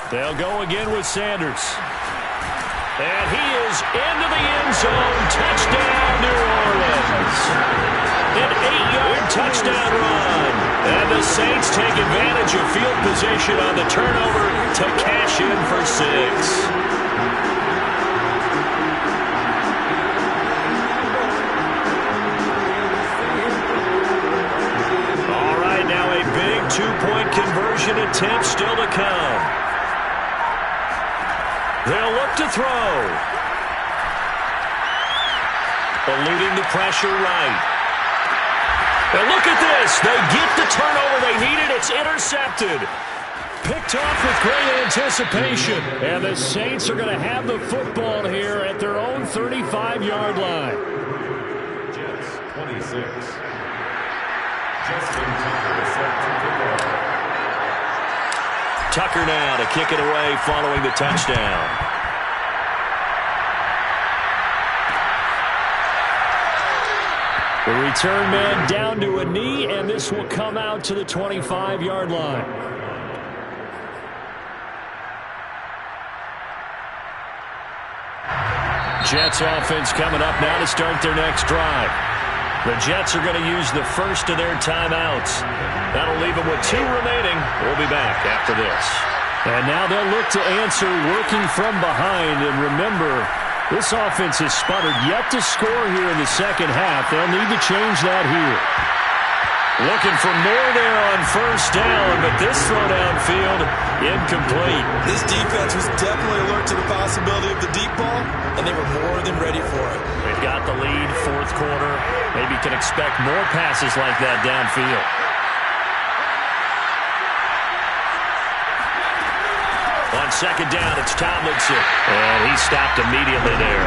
They'll go again with Sanders. And he is into the end zone. Touchdown, New Orleans. An 8-yard touchdown run. And the Saints take advantage of field position on the turnover to cash in for 6. All right, now a big 2-point conversion attempt still to come. They'll look to throw. Eluding the pressure right. And look at this. They get the turnover they needed. It's intercepted. Picked off with great anticipation. And the Saints are going to have the football here at their own 35-yard line. Jets 26. Justin Tucker is set to kick off. Tucker now to kick it away following the touchdown. The return man down to a knee, and this will come out to the 25-yard line. Jets offense coming up now to start their next drive. The Jets are going to use the first of their timeouts. That'll leave them with 2 remaining. We'll be back after this. And now they'll look to answer working from behind. And remember, this offense has sputtered yet to score here in the second half. They'll need to change that here. Looking for more there on first down, but this throw downfield incomplete. This defense was definitely alert to the possibility of the deep ball, and they were more than ready for it. They've got the lead, fourth quarter. Maybe can expect more passes like that downfield. On second down, it's Tomlinson. And he stopped immediately there.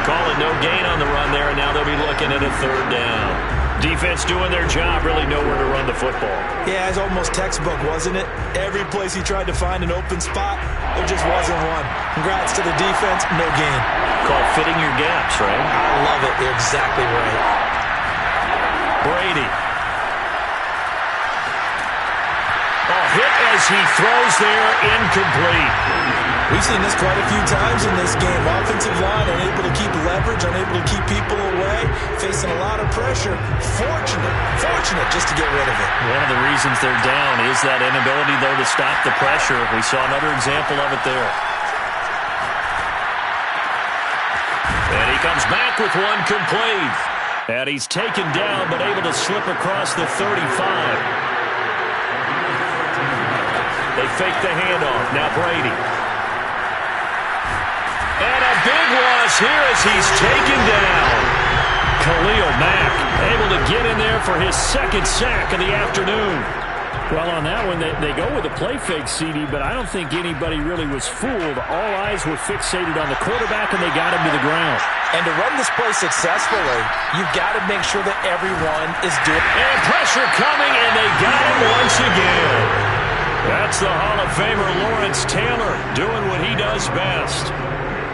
Calling no gain on the run there, and now they'll be looking at a third down. Defense doing their job, really know where to run the football. Yeah, it's almost textbook, wasn't it? Every place he tried to find an open spot, there just wasn't one. Congrats to the defense, no gain. Called fitting your gaps, right? I love it. You're exactly right. Brady. Hit as he throws there, incomplete. We've seen this quite a few times in this game. Offensive line unable to keep leverage, unable to keep people away, facing a lot of pressure. Fortunate just to get rid of it. One of the reasons they're down is that inability, though, to stop the pressure. We saw another example of it there. And he comes back with one complete. And he's taken down, but able to slip across the 35. They fake the handoff. Now Brady. And a big loss here as he's taken down. Khalil Mack able to get in there for his second sack of the afternoon. Well, on that one, they go with a play fake, CD, but I don't think anybody really was fooled. All eyes were fixated on the quarterback, and they got him to the ground. And to run this play successfully, you've got to make sure that everyone is doing it. And pressure coming, and they got him once again. That's the Hall of Famer Lawrence Taylor doing what he does best.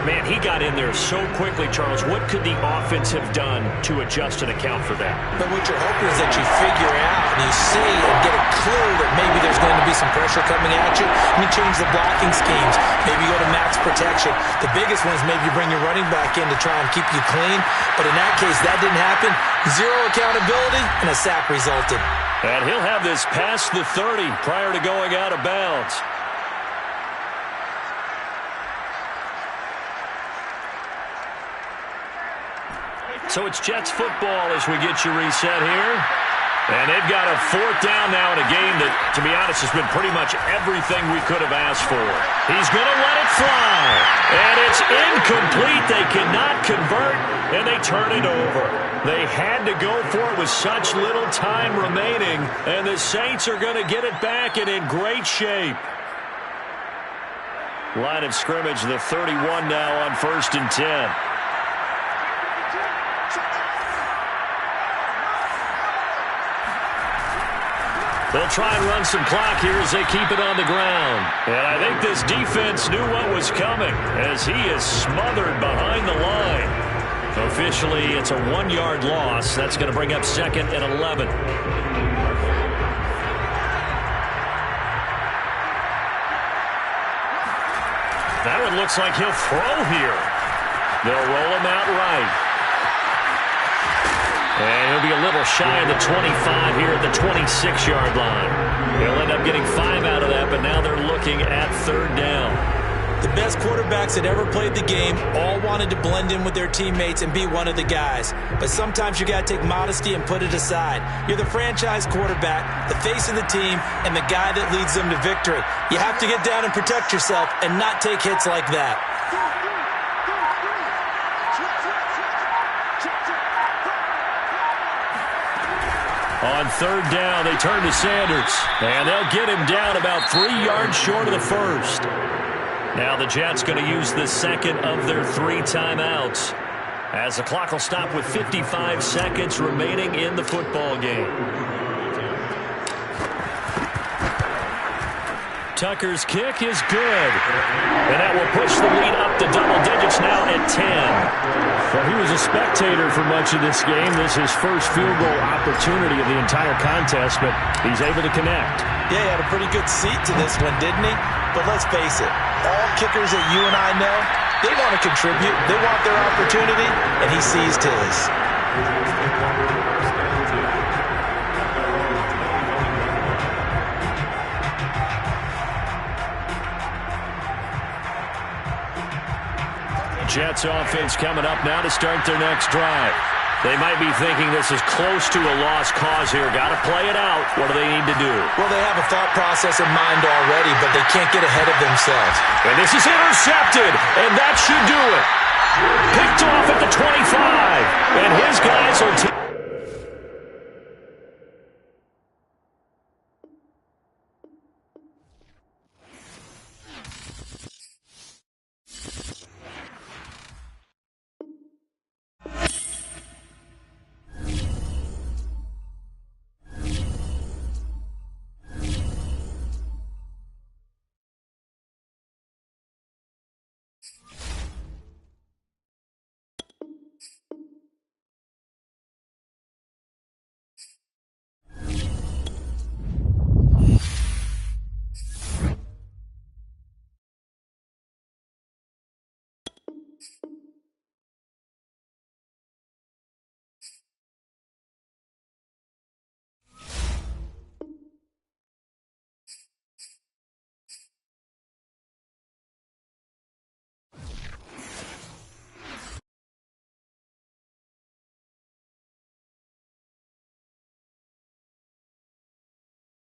Man, he got in there so quickly, Charles. What could the offense have done to adjust and account for that? But what you're hoping is that you figure out and you see and get a clue that maybe there's going to be some pressure coming at you, and you change the blocking schemes. Maybe you go to max protection. The biggest one is maybe you bring your running back in to try and keep you clean. But in that case, that didn't happen. Zero accountability, and a sack resulted. And he'll have this past the 30 prior to going out of bounds. So it's Jets football as we get you reset here. And they've got a fourth down now in a game that, to be honest, has been pretty much everything we could have asked for. He's going to let it fly. And it's incomplete. They cannot convert, and they turn it over. They had to go for it with such little time remaining, and the Saints are going to get it back and in great shape. Line of scrimmage, the 31 now on 1st and 10. They'll try and run some clock here as they keep it on the ground. And I think this defense knew what was coming as he is smothered behind the line. Officially, it's a 1-yard loss. That's going to bring up 2nd and 11. That one looks like he'll throw here. They'll roll him out right. And he'll be a little shy of the 25 here at the 26-yard line. They'll end up getting 5 out of that, but now they're looking at 3rd down. The best quarterbacks that ever played the game all wanted to blend in with their teammates and be one of the guys. But sometimes you got to take modesty and put it aside. You're the franchise quarterback, the face of the team, and the guy that leads them to victory. You have to get down and protect yourself and not take hits like that. On 3rd down, they turn to Sanders, and they'll get him down about 3 yards short of the first. Now the Jets going to use the second of their 3 timeouts as the clock will stop with 55 seconds remaining in the football game. Tucker's kick is good. And that will push the lead up to double digits now at 10. Well, he was a spectator for much of this game. This is his first field goal opportunity of the entire contest, but he's able to connect. Yeah, he had a pretty good seat to this one, didn't he? But let's face it, all kickers that you and I know, they want to contribute. They want their opportunity, and he seized his. Jets offense coming up now to start their next drive. They might be thinking this is close to a lost cause here. Got to play it out. What do they need to do? Well, they have a thought process in mind already, but they can't get ahead of themselves. And this is intercepted, and that should do it. Picked off at the 25, and his guys will take